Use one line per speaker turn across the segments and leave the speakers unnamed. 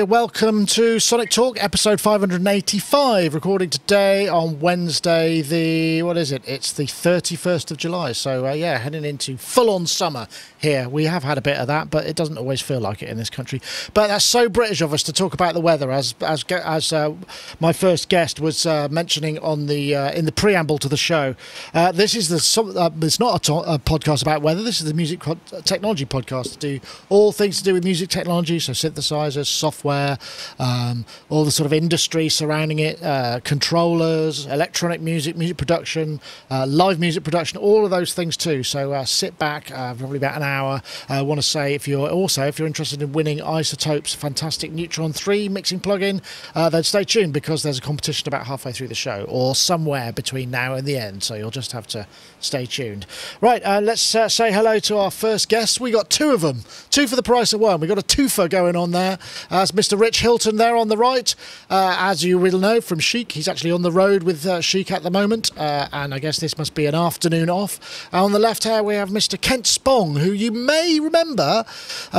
welcome to Sonic Talk, episode 585, recording today on Wednesday, it's the 31st of July, so heading into full-on summer here. We have had a bit of that, but it doesn't always feel like it in this country. But that's so British of us to talk about the weather, as my first guest was mentioning on the in the preamble to the show. This is it's not a podcast about weather. This is the music technology podcast to do all things to do with music technology, so synthesizers, software, all the sort of industry surrounding it, controllers, electronic music production, live music production, all of those things too. So sit back, probably about an hour. I want to say if you're interested in winning iZotope's fantastic Neutron 3 mixing plugin, then stay tuned, because there's a competition about halfway through the show, or somewhere between now and the end, so you'll just have to stay tuned. Right, let's say hello to our first guests. We got two of them, two for the price of one. We got a twofer going on there. As Mr. Rich Hilton there on the right, as you will know from Chic, he's actually on the road with Chic at the moment, and I guess this must be an afternoon off. On the left here we have Mr. Kent Spong, who you may remember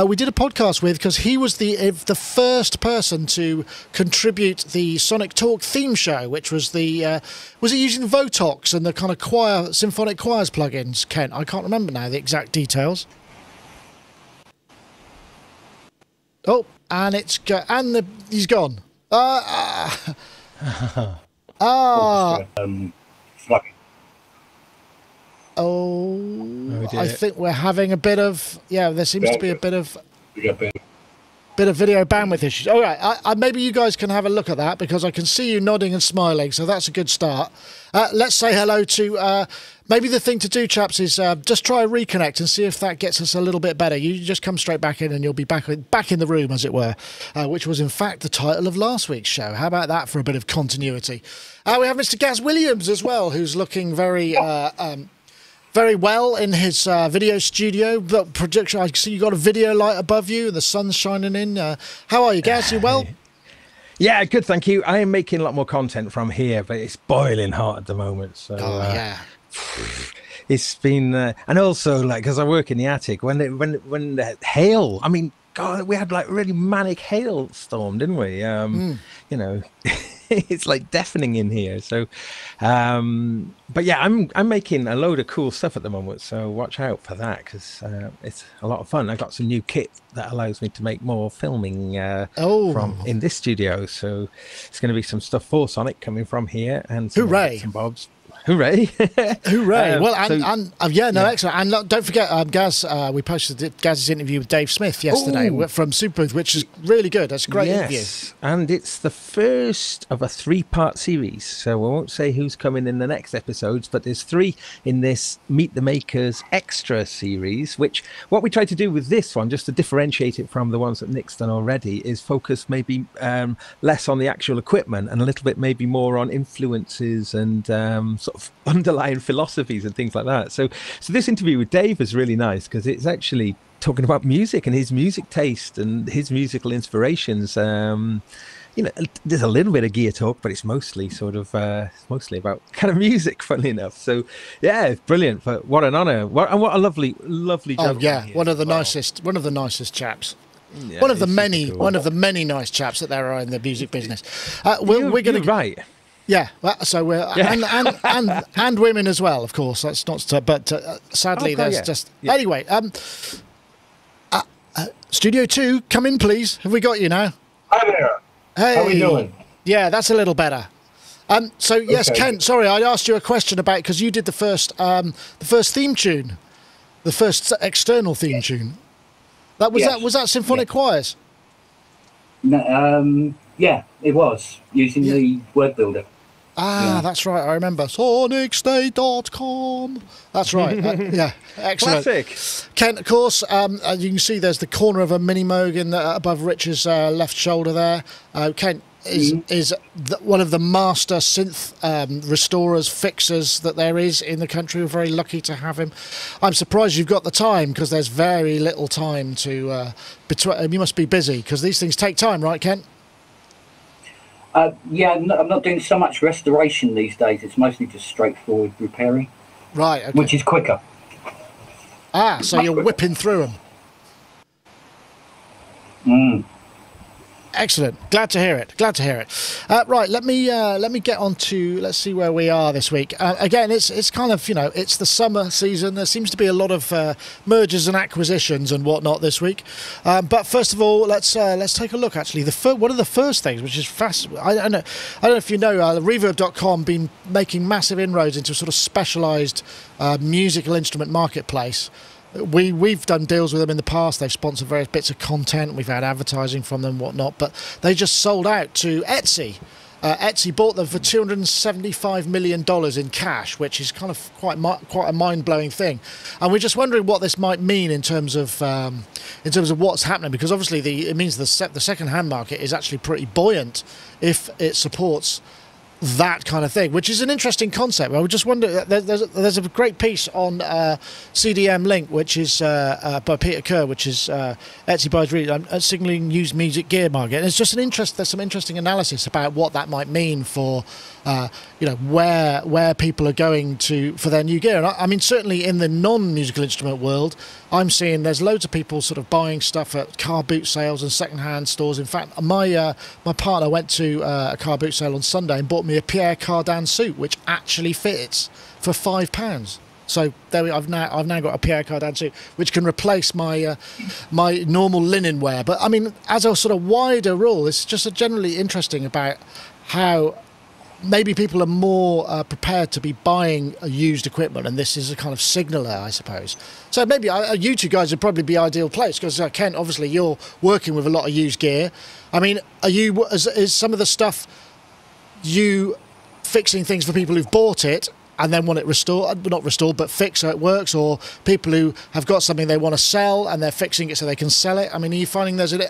we did a podcast with, because he was the first person to contribute the Sonic Talk theme show, which was was it using Votox and the kind of symphonic choirs plugins, Kent? I can't remember now the exact details. Oh, and he's gone. I think we're having a bit of there seems to be a bit of video bandwidth issues. All right, maybe you guys can have a look at that, because I can see you nodding and smiling, so that's a good start. Let's say hello to maybe the thing to do, chaps, is just try a reconnect and see if that gets us a little bit better. You just come straight back in and you'll be back in the room, as it were, which was in fact the title of last week's show. How about that for a bit of continuity? We have Mr. Gaz Williams as well, who's looking very well in his video studio. But projection, I see you got a video light above you and the sun's shining in. How are you, Gaz? You well?
Yeah, good, thank you. I am making a lot more content from here, but it's boiling hot at the moment. So, it's been, and also, like, because I work in the attic, when the hail, I mean, God, we had like really manic hailstorm, didn't we? You know, it's like deafening in here. So, but yeah, I'm making a load of cool stuff at the moment. So watch out for that, because it's a lot of fun. I got some new kit that allows me to make more filming from in this studio. So it's going to be some stuff for Sonic coming from here, and some bits and bobs. Hooray!
Hooray! Well, excellent. And don't forget, Gaz. We posted Gaz's interview with Dave Smith yesterday from Superbooth, which is really good. That's a great interview.
And it's the first of a 3-part series. So I won't say who's coming in the next episodes, but there's 3 in this Meet the Makers extra series. Which what we tried to do with this one, just to differentiate it from the ones that Nick's done already, is focus maybe less on the actual equipment and a little bit maybe more on influences and sort of underlying philosophies and things like that. So this interview with Dave is really nice, because it's actually talking about music and his music taste and his musical inspirations. You know, there's a little bit of gear talk, but it's mostly sort of mostly about kind of music, funnily enough. So yeah, it's brilliant. But what an honor! What a lovely gentleman.
One of the nicest chaps. Yeah, one of the many nice chaps that there are in the music business. We're going to
right.
Yeah, so we're and women as well, of course. That's not, but sadly, anyway. Studio 2, come in, please. Have we got you now?
Hi there.
Hey,
how are we doing?
Yeah, that's a little better. So yes, okay. Kent. Sorry, I asked you a question about, because you did the first theme tune, the first external theme tune. Was that symphonic choirs?
No, yeah, it was using the word builder.
That's right. I remember Sonicstate.com. That's right. Excellent.
Classic.
Kent, of course, you can see there's the corner of a mini Moog above Rich's left shoulder there. Kent is one of the master synth restorers, fixers that there is in the country. We're very lucky to have him. I'm surprised you've got the time, because there's very little time to. You must be busy, because these things take time, right, Kent?
Yeah, I'm not doing so much restoration these days. It's mostly just straightforward repairing.
Right, okay.
Which is quicker.
So you're whipping through them. Excellent. Glad to hear it. Glad to hear it. Right, let me get on to, let's see where we are this week. Again, it's kind of, it's the summer season. There seems to be a lot of mergers and acquisitions and whatnot this week. But first of all, let's take a look. Actually, one of the first things, which is fascinating. I don't know if you know, Reverb.com been making massive inroads into a sort of specialised musical instrument marketplace. We've done deals with them in the past. They've sponsored various bits of content. We've had advertising from them, whatnot. But they just sold out to Etsy. Etsy bought them for $275 million in cash, which is kind of quite a mind-blowing thing. And we're just wondering what this might mean in terms of what's happening, because obviously it means the second-hand market is actually pretty buoyant if it supports that kind of thing, which is an interesting concept. I would just wonder, there's a great piece on CDM Link, which is by Peter Kerr, which is Etsy buys really signaling used music gear market. And it's just there's some interesting analysis about what that might mean for where people are going to for their new gear. And I mean, certainly in the non-musical instrument world, I'm seeing there's loads of people sort of buying stuff at car boot sales and second-hand stores. In fact, my partner went to a car boot sale on Sunday and bought me a Pierre Cardin suit, which actually fits for £5. So there I've now got a Pierre Cardin suit, which can replace my my normal linen wear. But I mean, as a sort of wider rule, it's just generally interesting about how maybe people are more prepared to be buying used equipment, and this is a kind of signaler, I suppose. So maybe you two guys would probably be ideal place, because Kent, obviously you're working with a lot of used gear. I mean, is some of the stuff you fixing things for people who've bought it and then want it restored, not restored, but fixed so it works, or people who have got something they want to sell and they're fixing it so they can sell it? I mean, are you finding there's an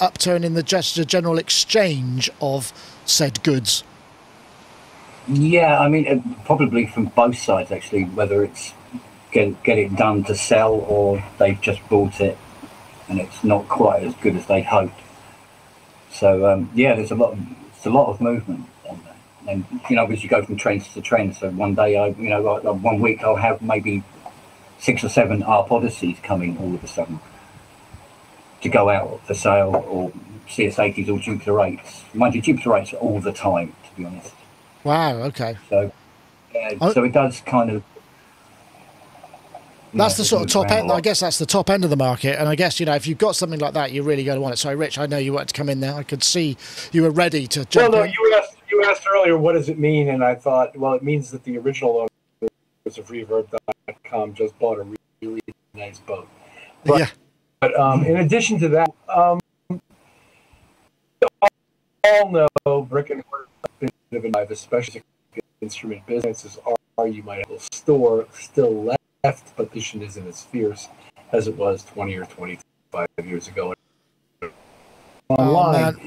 upturn in the general exchange of said goods?
Yeah, I mean, probably from both sides, actually, whether it's get it done to sell or they've just bought it and it's not quite as good as they hoped. So, yeah, there's a lot of movement on that. And, as you go from trends to trends, so one day, like 1 week I'll have maybe 6 or 7 ARP Odysseys coming all of a sudden to go out for sale, or CS80s or Jupiter 8s. Mind you, Jupiter 8s all the time, to be honest.
Wow, okay.
So, so it does kind of...
That's the sort of top end. I guess that's the top end of the market. And I guess, if you've got something like that, you're really going to want it. Sorry, Rich, I know you wanted to come in there. I could see you were ready to jump in.
You asked earlier, what does it mean? And I thought, well, it means that the original owners of Reverb.com just bought a really nice boat. But,
yeah.
But in addition to that, all know brick and mortar is a bit of a, especially instrument businesses are, you might have a store still left, but this isn't as fierce as it was 20 or 25 years ago. Online.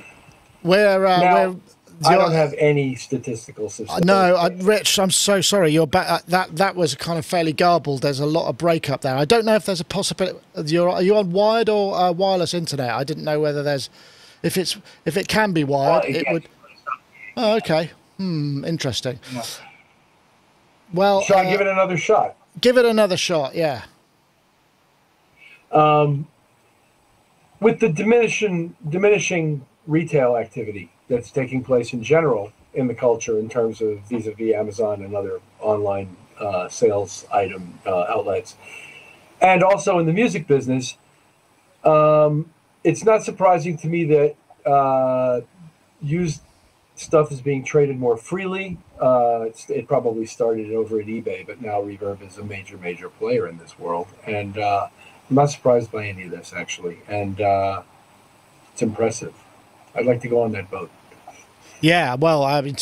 I don't have any statistical system.
No, Rich, I'm so sorry. You're back. That was kind of fairly garbled. There's a lot of breakup there. I don't know if there's a possibility. Are you on wired or wireless internet? I didn't know whether there's, if it can be wired, it would. Oh, okay. Interesting.
Yeah.
Well,
shall I give it another shot?
Give it another shot. Yeah.
With the diminishing retail activity that's taking place in general in the culture in terms of vis-a-vis Amazon and other online sales item outlets, and also in the music business, it's not surprising to me that used stuff is being traded more freely. It probably started over at eBay, but now Reverb is a major player in this world, and I'm not surprised by any of this, actually, and it's impressive. I'd like to go on that boat.
Yeah, well, I mean,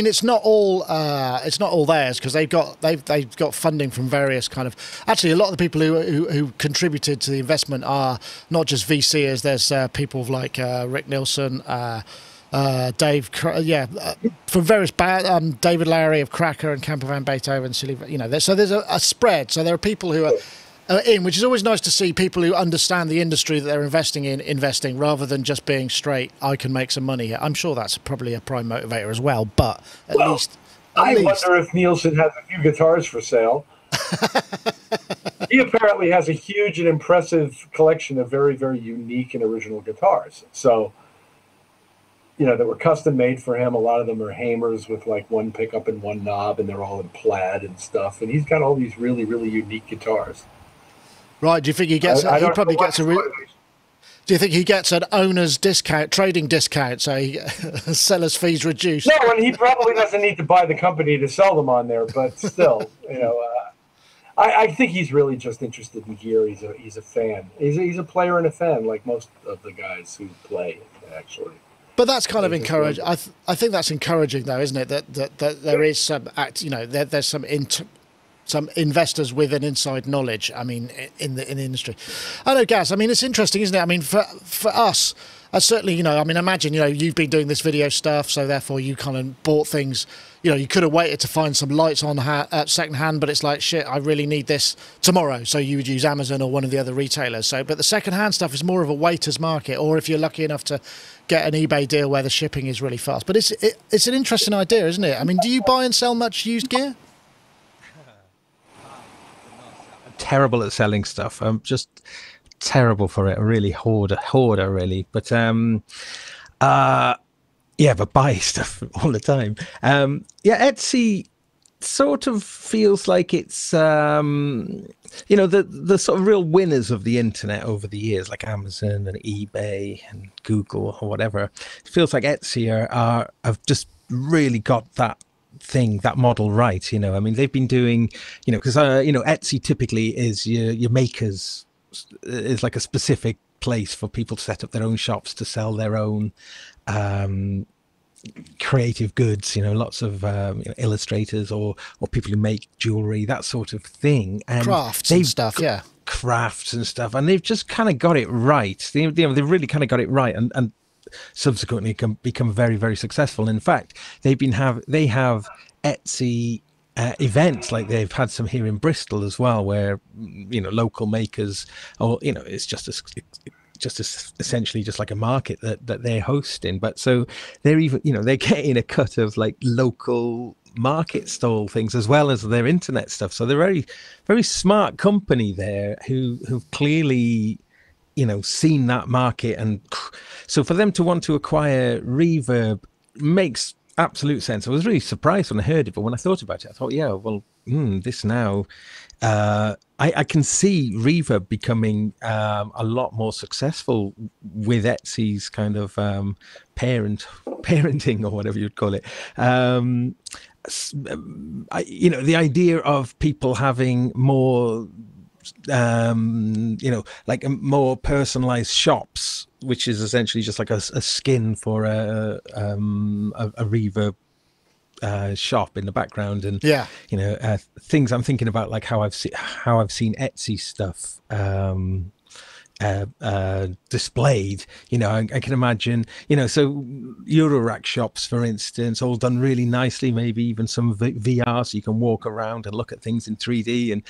it's not all theirs, because they've got funding from various kind of. Actually, a lot of the people who contributed to the investment are not just VCs. There's people like Rick Nielsen, Dave, from various David Lowry of Cracker and Camper Van Beethoven, so there's a spread. So there are people who are in, which is always nice to see people who understand the industry that they're investing rather than just being straight, I can make some money here. I'm sure that's probably a prime motivator as well, but at least.
I wonder if Nielsen has a few guitars for sale. He apparently has a huge and impressive collection of very, very unique and original guitars. So that were custom made for him. A lot of them are Hamers with like one pickup and one knob, and they're all in plaid and stuff. And he's got all these really, really unique guitars.
Right? Do you think he gets? He probably gets a. Do you think he gets an owner's discount, trading discount, so seller's fees reduced?
No, and he probably doesn't need to buy the company to sell them on there. But still, I think he's really just interested in gear. He's a fan. He's a player and a fan, like most of the guys who play, actually.
But that's kind of encouraging. I think that's encouraging, though, isn't it? That there is some there's some investors with an inside knowledge. I mean, in the industry. I know, Gaz. I mean, it's interesting, isn't it? I mean, for us, certainly, I mean, imagine, you've been doing this video stuff, so therefore you kind of bought things. You could have waited to find some lights on second hand, but it's like, shit, I really need this tomorrow. So you would use Amazon or one of the other retailers. But the second hand stuff is more of a waiter's market, or if you're lucky enough to get an eBay deal where the shipping is really fast. But it's an interesting idea, isn't it? I mean, do you buy and sell much used gear?
I'm terrible at selling stuff. I'm just terrible for it. A really hoarder, really. But yeah, but buy stuff all the time. Yeah, Etsy sort of feels like it's the sort of real winners of the internet over the years, like Amazon and eBay and Google or whatever. It feels like Etsy have just really got that model right. I mean, they've been doing, because Etsy typically is your makers, is like a specific place for people to set up their own shops to sell their own creative goods, lots of illustrators or people who make jewelry, that sort of thing, and
crafts and stuff. Yeah,
crafts and stuff, and they've just kind of got it right. They've really kind of got it right, and subsequently can become very, very successful. In fact, they have Etsy events, like they've had some here in Bristol as well, where local makers, or it's just essentially just like a market that they're hosting. But so they're even they're getting a cut of like local market stall things as well as their internet stuff. So they're very, very smart company there who've clearly seen that market, and so for them to want to acquire Reverb makes absolute sense. I was really surprised when I heard it, but when I thought about it, I thought, yeah, well, this now, I can see Reverb becoming a lot more successful with Etsy's kind of parenting or whatever you'd call it. The idea of people having more like more personalized shops, which is essentially just like a skin for a Reverb shop in the background, and things I'm thinking about, like how I've seen Etsy stuff displayed. I can imagine, so Eurorack shops, for instance, all done really nicely, maybe even some VR, so you can walk around and look at things in 3D, and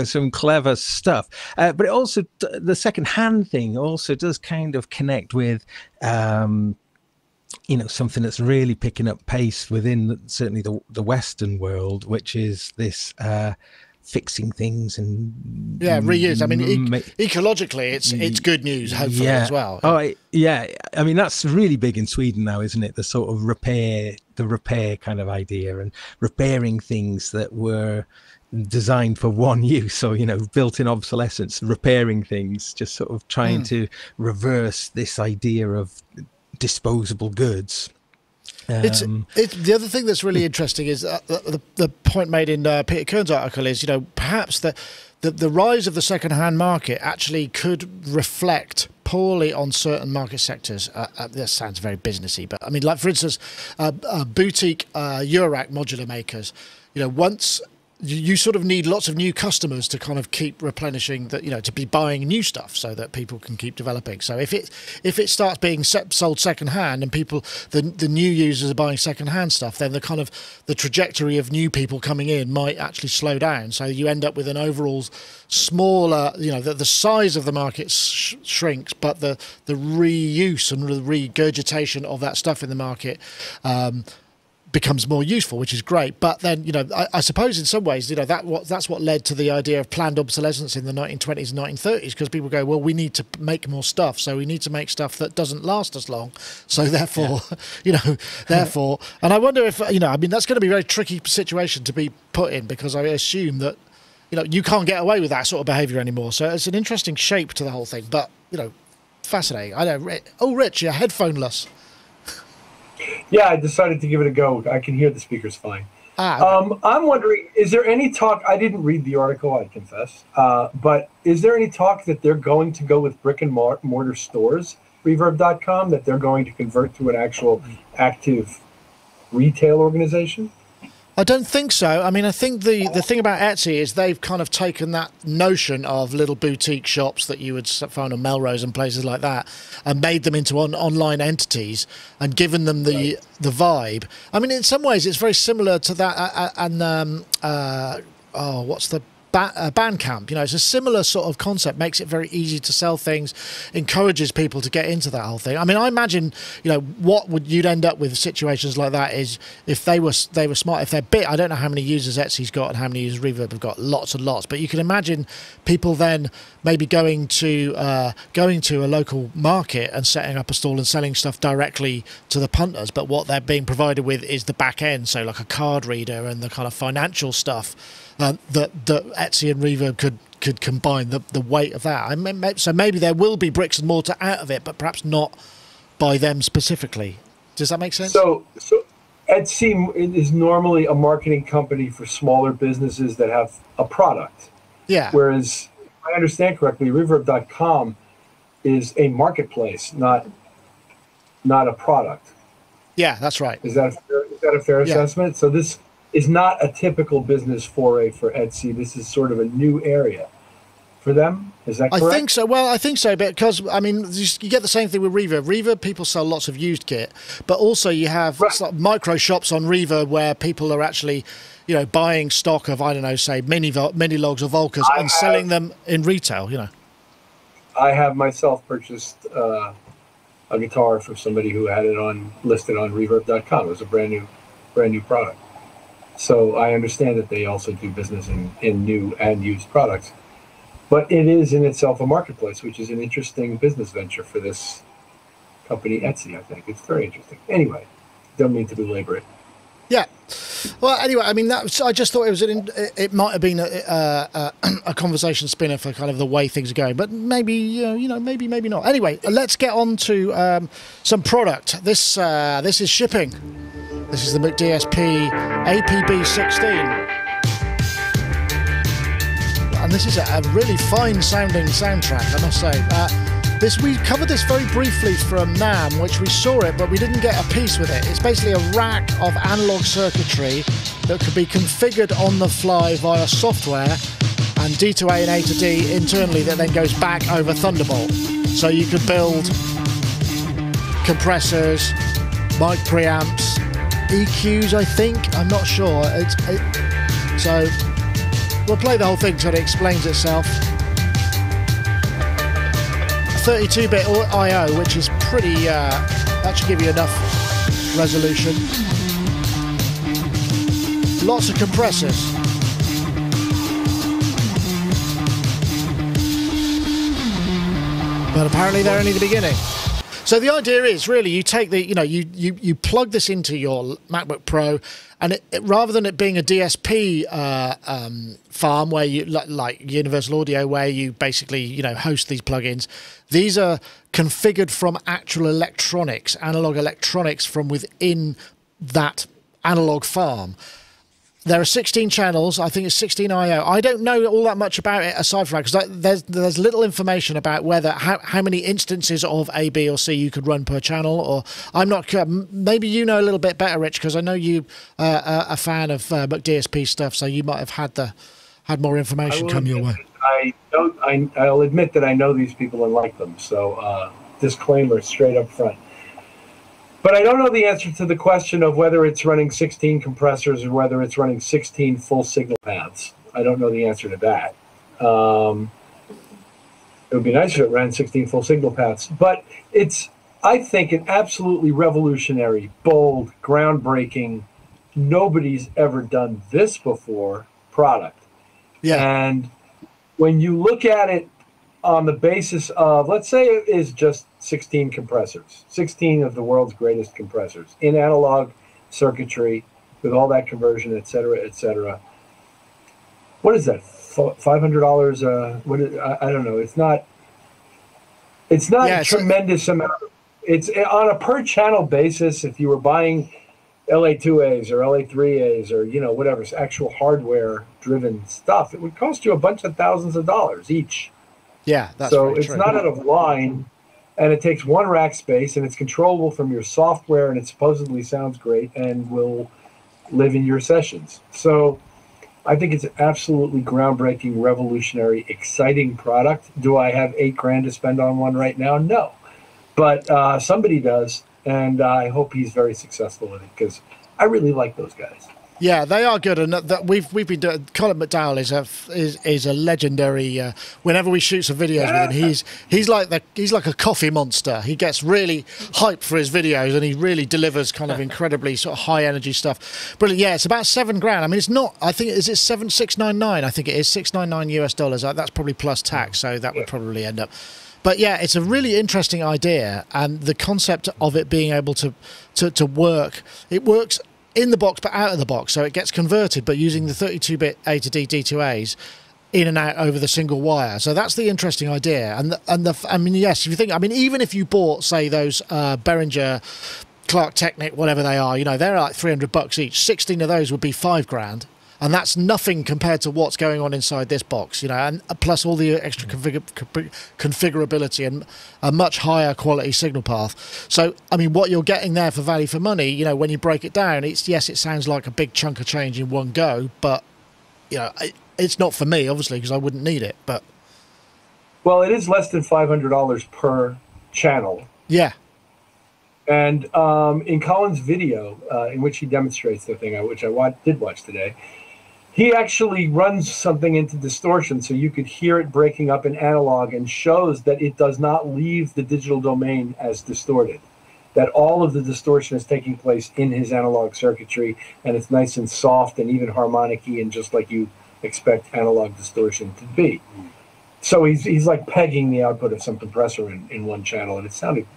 some clever stuff. But it also, the second hand thing also does kind of connect with something that's really picking up pace within certainly the Western world, which is this fixing things and
reuse. I mean, ecologically, it's good news, hopefully, as well.
Oh, yeah. I mean, that's really big in Sweden now, isn't it? The sort of repair kind of idea, and repairing things that were designed for one use, or built-in obsolescence, repairing things, just sort of trying to reverse this idea of disposable goods.
It's the other thing that's really interesting is the point made in Peter Kern's article is, perhaps the rise of the second-hand market actually could reflect poorly on certain market sectors. This sounds very businessy, but I mean, like for instance, boutique Eurorack modular makers. Once you sort of need lots of new customers to kind of keep replenishing that, to be buying new stuff so that people can keep developing. So if it starts being sold secondhand and the new users are buying secondhand stuff, then the trajectory of new people coming in might actually slow down. So you end up with an overall smaller, the size of the market shrinks, but the reuse and the regurgitation of that stuff in the market becomes more useful, which is great. But then, I suppose in some ways, that's what led to the idea of planned obsolescence in the 1920s and 1930s, because people go, well, we need to make more stuff, so we need to make stuff that doesn't last as long. So therefore, therefore, and I wonder if, that's going to be a very tricky situation to be put in, because I assume that, you can't get away with that sort of behaviour anymore. So it's an interesting shape to the whole thing, but, fascinating. I know. Oh, Rich, you're headphoneless.
Yeah, I decided to give it a go. I can hear the speakers fine. Okay. I'm wondering, is there any talk, I didn't read the article, I confess, but is there any talk that they're going to go with brick and mortar stores, Reverb.com, that they're going to convert to an actual active retail organization?
I don't think so. I mean, I think the thing about Etsy is they've kind of taken that notion of little boutique shops that you would find on Melrose and places like that, and made them into online entities and given them the vibe. I mean, in some ways, it's very similar to that. What's the Bandcamp? It's a similar sort of concept. Makes it very easy to sell things, encourages people to get into that whole thing. I mean, I imagine what you'd end up with situations like that is if they were smart, if they're big. I don't know how many users Etsy's got and how many users Reverb have got. Lots and lots. But you can imagine people then maybe going to a local market and setting up a stall and selling stuff directly to the punters. But what they're being provided with is the back end, so like a card reader and the kind of financial stuff. That Etsy and Reverb could combine the weight of that. So maybe there will be bricks and mortar out of it, but perhaps not by them specifically. Does that make sense?
So Etsy is normally a marketing company for smaller businesses that have a product. Yeah. Whereas, if I understand correctly, Reverb.com is a marketplace, not a product.
Yeah, that's right.
Is that a fair assessment? So this is not a typical business foray for Etsy. This is sort of a new area for them. Is that correct?
I think so. Well, I think so, because, I mean, you get the same thing with Reverb. Reverb, people sell lots of used kit, but also you have micro shops on Reverb where people are actually, buying stock of, I don't know, say, mini logs or Volcas and selling them in retail,
I have myself purchased a guitar from somebody who had it listed on Reverb.com. It was a brand new product. So I understand that they also do business in new and used products. But it is in itself a marketplace, which is an interesting business venture for this company, Etsy, I think. It's very interesting. Anyway, don't mean to belabor it.
Yeah. Well, anyway, I mean, I just thought it might have been a conversation spinner for kind of the way things are going, but maybe, maybe not. Anyway, let's get on to some product. This is shipping. This is the McDSP APB-16. And this is a really fine sounding soundtrack, I must say. We covered this very briefly from NAMM, which we saw it, but we didn't get a piece with it. It's basically a rack of analog circuitry that could be configured on the fly via software and D to A and A to D internally that then goes back over Thunderbolt. So you could build compressors, mic preamps, EQs, I think. I'm not sure. So we'll play the whole thing so it explains itself. 32-bit I/O, which is pretty. That should give you enough resolution. Lots of compressors. But apparently they're only the beginning. So the idea is really you take the, you plug this into your MacBook Pro, and rather than it being a DSP farm where you like Universal Audio, where you basically host these plugins, these are configured from actual electronics, analog electronics from within that analog farm. There are 16 channels. I think it's 16 I/O. I don't know all that much about it aside from that, because there's little information about how many instances of A, B, or C you could run per channel. Or I'm not. Maybe you know a little bit better, Rich, because I know you are a fan of McDSP stuff, so you might have had more information come your way.
I'll admit that I know these people and like them. So disclaimer straight up front. But I don't know the answer to the question of whether it's running 16 compressors or whether it's running 16 full signal paths. I don't know the answer to that. It would be nice if it ran 16 full signal paths. But it's, I think, an absolutely revolutionary, bold, groundbreaking nobody's ever done this before product.
Yeah.
And when you look at it on the basis of, let's say it is just 16 compressors, 16 of the world's greatest compressors in analog circuitry with all that conversion, et cetera, et cetera. What is that? $500? What is, I don't know. It's not a tremendous amount. It's on a per channel basis. If you were buying LA2As or LA3As or, you know, whatever, actual hardware driven stuff, it would cost you a bunch of thousands of dollars each.
Yeah, that's
so it's
true.
not out of line, and it takes one rack space, and it's controllable from your software, and it supposedly sounds great and will live in your sessions. So I think it's an absolutely groundbreaking, revolutionary, exciting product. Do I have $8,000 to spend on one right now? No, but somebody does, and I hope he's very successful with it because I really like those guys.
Yeah, they are good, and that we've been doing. Colin McDowell is a legendary. Whenever we shoot some videos with him, he's like a coffee monster. He gets really hyped for his videos, and he really delivers kind of incredibly sort of high energy stuff. Brilliant. Yeah, it's about $7,000. I mean, it's not. I think is it $699. I think it is $699 US. That's probably plus tax, so that would probably end up. But yeah, it's a really interesting idea, and the concept of it being able to work. It works in the box but out of the box, so it gets converted but using the 32-bit A to D D2As in and out over the single wire. So that's the interesting idea. And I mean, yes, if you think, I mean, even if you bought, say, those Behringer Clark Technic, whatever they are, you know, they're like $300 each. 16 of those would be $5,000. And that's nothing compared to what's going on inside this box, you know, and plus all the extra configurability and a much higher quality signal path. So, I mean, what you're getting there for value for money, you know, when you break it down, it's, yes, it sounds like a big chunk of change in one go, but, you know, it's not for me, obviously, because I wouldn't need it. But
well, it is less than $500 per channel.
Yeah.
And in Colin's video, in which he demonstrates the thing, which I did watch today, he actually runs something into distortion so you could hear it breaking up in analog and shows that it does not leave the digital domain as distorted, that all of the distortion is taking place in his analog circuitry, and it's nice and soft and even harmonic-y and just like you expect analog distortion to be. So he's like pegging the output of some compressor in one channel, and it sounded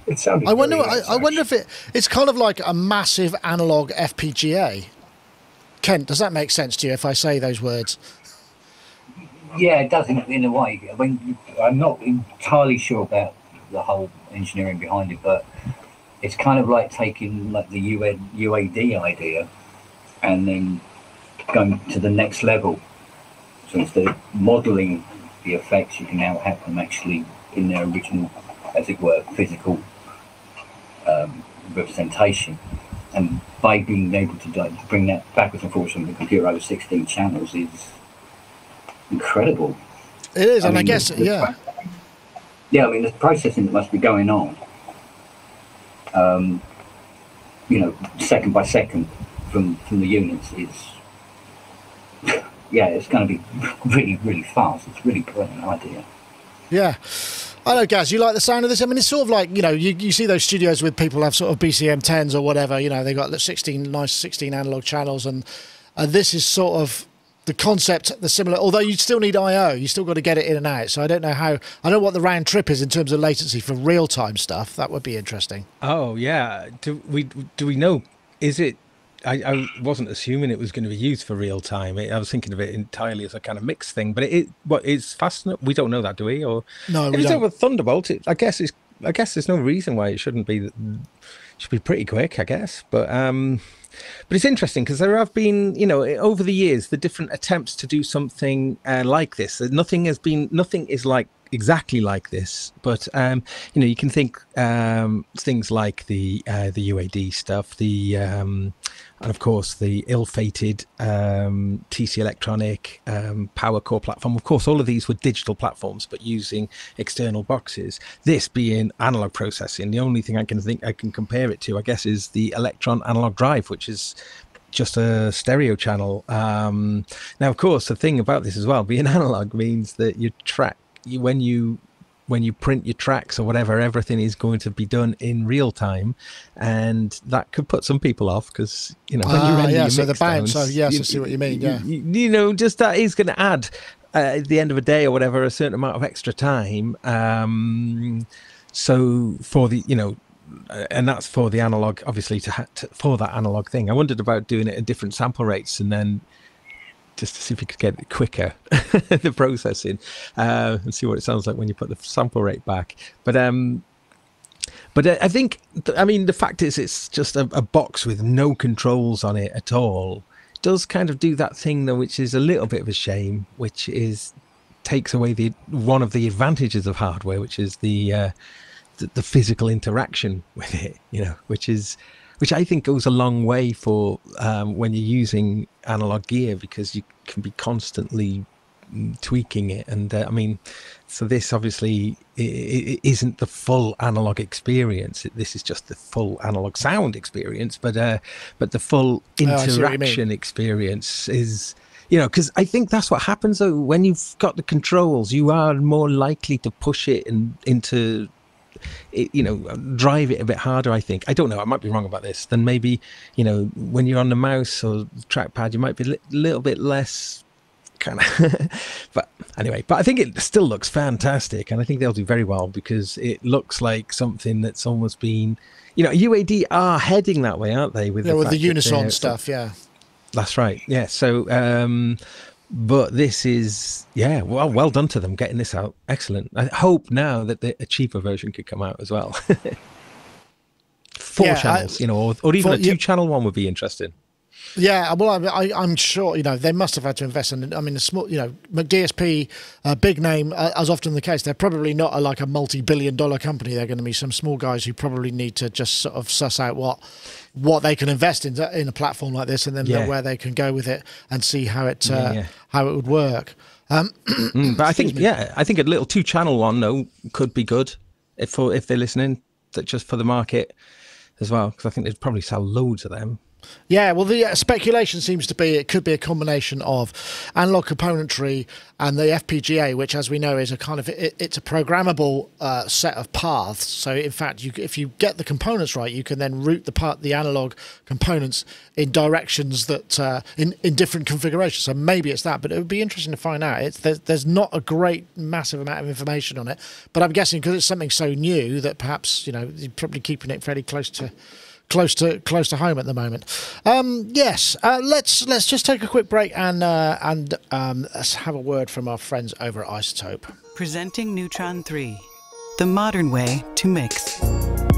I wonder.
nice,
I wonder if it's kind of like a massive analog FPGA. Kent, does that make sense to you if I say those words?
Yeah, it does in a way. I mean, I'm not entirely sure about the whole engineering behind it, but it's kind of like taking like the UAD idea and then going to the next level. So instead of modelling the effects, you can now have them actually in their original, as it were, physical representation. And by being able to bring that backwards and forwards from the computer over 16 channels is incredible.
It is, and I guess, yeah.
Yeah, I mean, the processing that must be going on, you know, second by second from the units is, yeah, it's going to be really, really fast. It's a really brilliant idea.
Yeah. I know, Gaz, you like the sound of this? I mean, it's sort of like, you know, you see those studios with people have sort of BCM 10s or whatever, you know, they got 16 analog channels, and this is sort of the concept, the similar, although you still need I/O, you still got to get it in and out. So I don't know what the round trip is in terms of latency for real-time stuff. That would be interesting.
Oh, yeah. Do we know, is it, I wasn't assuming it was going to be used for real time. I was thinking of it entirely as a kind of mixed thing. But it's fast enough? We don't know that, do we? Or
no,
if it's over Thunderbolt, I guess there's no reason why it shouldn't be. It should be pretty quick, I guess. But it's interesting because there have been, you know, over the years, the different attempts to do something like this. Nothing is like exactly like this, but you know, you can think things like the UAD stuff, and of course the ill-fated TC Electronic Power Core platform. Of course, all of these were digital platforms, but using external boxes. This being analog processing, the only thing I can compare it to, I guess, is the Electron Analog Drive, which is just a stereo channel. Now, of course, the thing about this as well, being analog means that when you when you print your tracks or whatever, everything is going to be done in real time, and that could put some people off because when you render your
so the
mix
bounce.
down,
So yes, I see what you mean. Yeah,
just that is going to add at the end of a day or whatever a certain amount of extra time. So for the and that's for the analog, obviously, for that analog thing. I wondered about doing it at different sample rates, and then just to see if you could get it quicker, the processing, and see what it sounds like when you put the sample rate back. But I think, the fact is, it's just a box with no controls on it at all. It does kind of do that thing, though, which is a little bit of a shame, which is takes away one of the advantages of hardware, which is the physical interaction with it, which I think goes a long way for when you're using analog gear, because you can be constantly tweaking it. And so this obviously it isn't the full analog experience. This is just the full analog sound experience, but the full interaction experience is, because I think that's what happens though. When you've got the controls, you are more likely to push it into drive it a bit harder. I think, I don't know, I might be wrong about this, then maybe when you're on the mouse or the trackpad, you might be a little bit less kind of but anyway, I think it still looks fantastic, and I think they'll do very well, because it looks like something that's almost been, UAD are heading that way, aren't they, with the Unison stuff?
Yeah,
that's right. Yeah, so but this is, well done to them getting this out. Excellent. I hope now that a cheaper version could come out as well. 4 channels, or even a 2-channel one would be interesting.
Yeah, well, I'm sure they must have had to invest in. The small, McDSP, big name, as often the case. They're probably not like a multi-billion-dollar company. They're going to be some small guys who probably need to just sort of suss out what they can invest in a platform like this, and then where they can go with it and see how it would work.
But I think I think a little 2-channel one though could be good if they're listening, that just for the market as well, because I think they'd probably sell loads of them.
Yeah, well, the speculation seems to be it could be a combination of analog componentry and the FPGA, which, as we know, is a kind of it's a programmable set of paths. So, in fact, if you get the components right, you can then route the analog components in directions that in different configurations. So maybe it's that, but it would be interesting to find out. There's not a great massive amount of information on it, but I'm guessing because it's something so new that perhaps you're probably keeping it fairly close to home at the moment. Yes, let's just take a quick break and let's have a word from our friends over at iZotope.
Presenting Neutron 3, the modern way to mix.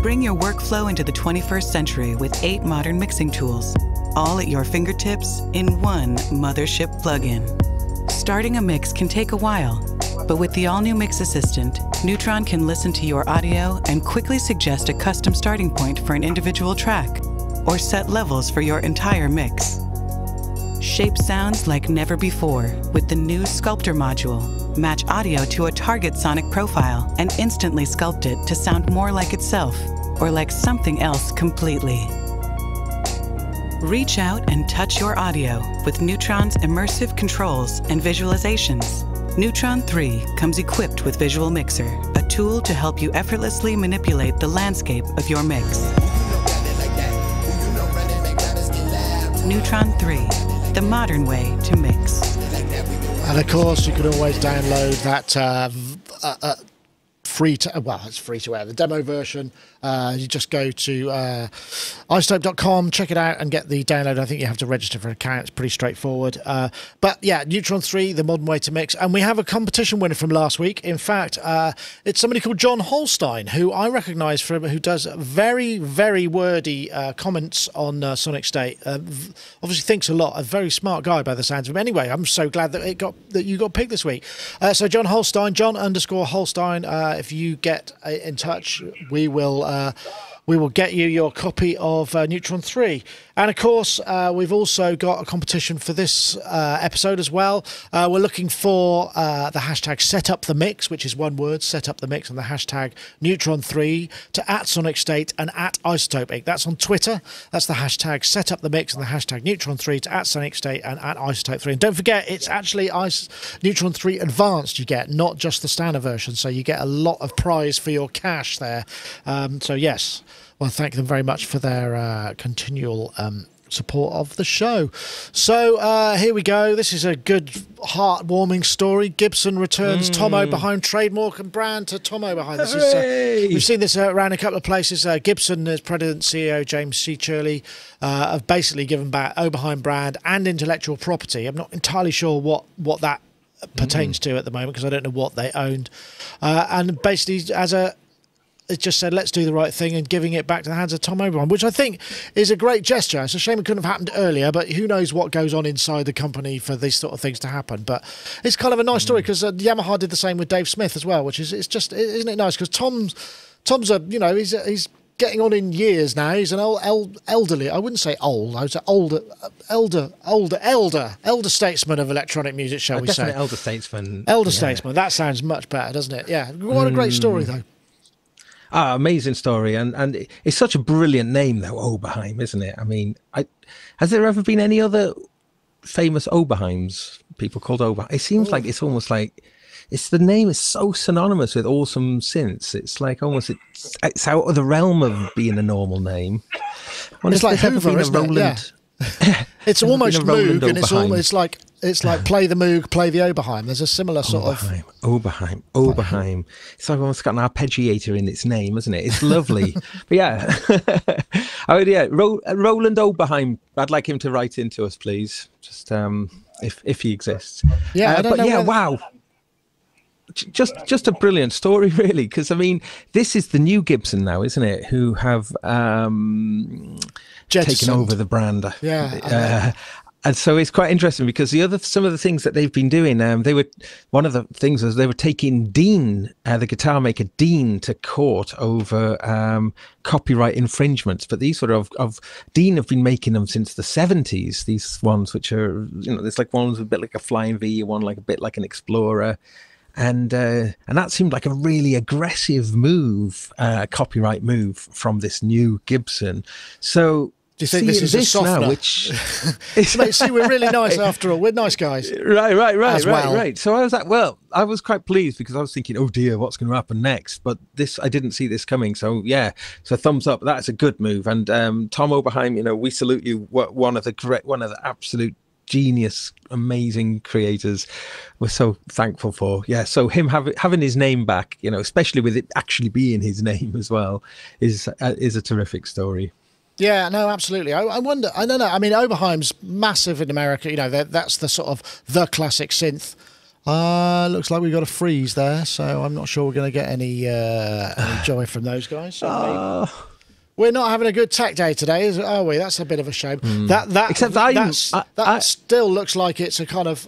Bring your workflow into the 21st century with 8 modern mixing tools, all at your fingertips in one mothership plugin. Starting a mix can take a while, but with the all-new Mix Assistant, Neutron can listen to your audio and quickly suggest a custom starting point for an individual track, or set levels for your entire mix. Shape sounds like never before with the new Sculptor module. Match audio to a target sonic profile and instantly sculpt it to sound more like itself, or like something else completely. Reach out and touch your audio with Neutron's immersive controls and visualizations. Neutron 3 comes equipped with Visual Mixer, a tool to help you effortlessly manipulate the landscape of your mix. Neutron 3, the modern way to mix.
And of course, you can always download that it's free to air, the demo version. You just go to iZotope.com, check it out and get the download. I think you have to register for an account. It's pretty straightforward. But yeah, Neutron 3, the modern way to mix. And we have a competition winner from last week. In fact, it's somebody called John Holstein, who I recognise who does very, very wordy comments on Sonicstate. Obviously thinks a lot. A very smart guy by the sounds of him. Anyway, I'm so glad that you got picked this week. So John Holstein, John_Holstein. If you get in touch, we will we will get you your copy of Neutron 3. And of course, we've also got a competition for this episode as well. We're looking for the hashtag #SetUpTheMix, which is one word, #SetUpTheMix, and the hashtag Neutron 3 to @Sonicstate and @iZotope Inc. That's on Twitter. That's the hashtag #SetUpTheMix and the hashtag Neutron 3 to @Sonicstate and @iZotope 3. And don't forget, it's actually Neutron 3 Advanced you get, not just the standard version. So you get a lot of prize for your cash there. So yes, well, thank them very much for their continual support of the show. So here we go. This is a good, heartwarming story. Gibson returns Tom Oberheim trademark and brand to Tom Oberheim. This is, we've seen this around a couple of places. Gibson, as President and CEO James C. Shirley, have basically given back Oberheim brand and intellectual property. I'm not entirely sure what that pertains to at the moment, because I don't know what they owned. And basically, it just said, let's do the right thing, and giving it back to the hands of Tom Oberheim, which I think is a great gesture. It's a shame it couldn't have happened earlier, but who knows what goes on inside the company for these sort of things to happen. But it's kind of a nice story, because Yamaha did the same with Dave Smith as well, which is, it's just, isn't it nice? Because Tom's a, you know, he's getting on in years now. He's an elderly, I wouldn't say old, I would say elder statesman of electronic music, shall we say.
Elder statesman.
Statesman, that sounds much better, doesn't it? Yeah, what a great story, though.
Amazing story, and it's such a brilliant name, though, Oberheim, isn't it? I mean, has there ever been any other famous Oberheims, people called Oberheim? It seems like it's almost like the name is so synonymous with awesome synths. It's like almost it's out of the realm of being a normal name.
It's like Hoover, isn't it? Yeah. It's almost Moog, and it's like play the Moog, play the Oberheim. There's a similar sort of
Oberheim. It's like almost got an arpeggiator in its name, isn't it? It's lovely. But yeah, Roland Oberheim. I'd like him to write into us, please. Just if he exists.
Yeah, I don't know
wow. Just a brilliant story, really, because I mean, this is the new Gibson now, isn't it? Who have taken over the brand.
Yeah.
And so it's quite interesting, because some of the things that they've been doing, one of the things was they were taking Dean, the guitar maker Dean, to court over copyright infringements. But these sort of Dean have been making them since the 70s. These ones, which are, you know, there's like one's a bit like a Flying V, one like a bit like an Explorer. And that seemed like a really aggressive move, copyright move from this new Gibson. So
do you think this is a softener?
Now, which
see, we're really nice after all. We're nice guys.
Right. So I was quite pleased, because I was thinking, oh dear, what's going to happen next? But I didn't see this coming. So yeah, so thumbs up. That's a good move. And Tom Oberheim, you know, we salute you. One of the absolute genius, amazing creators. We're so thankful for. Yeah, so him having his name back, you know, especially with it actually being his name as well, is a terrific story.
Yeah, no, absolutely. I wonder, I don't know. I mean, Oberheim's massive in America. You know, that's the sort of the classic synth. Looks like we got a freeze there, so I'm not sure we're going to get any joy from those guys. So we're not having a good tech day today, are we? That's a bit of a shame. That still looks like it's a kind of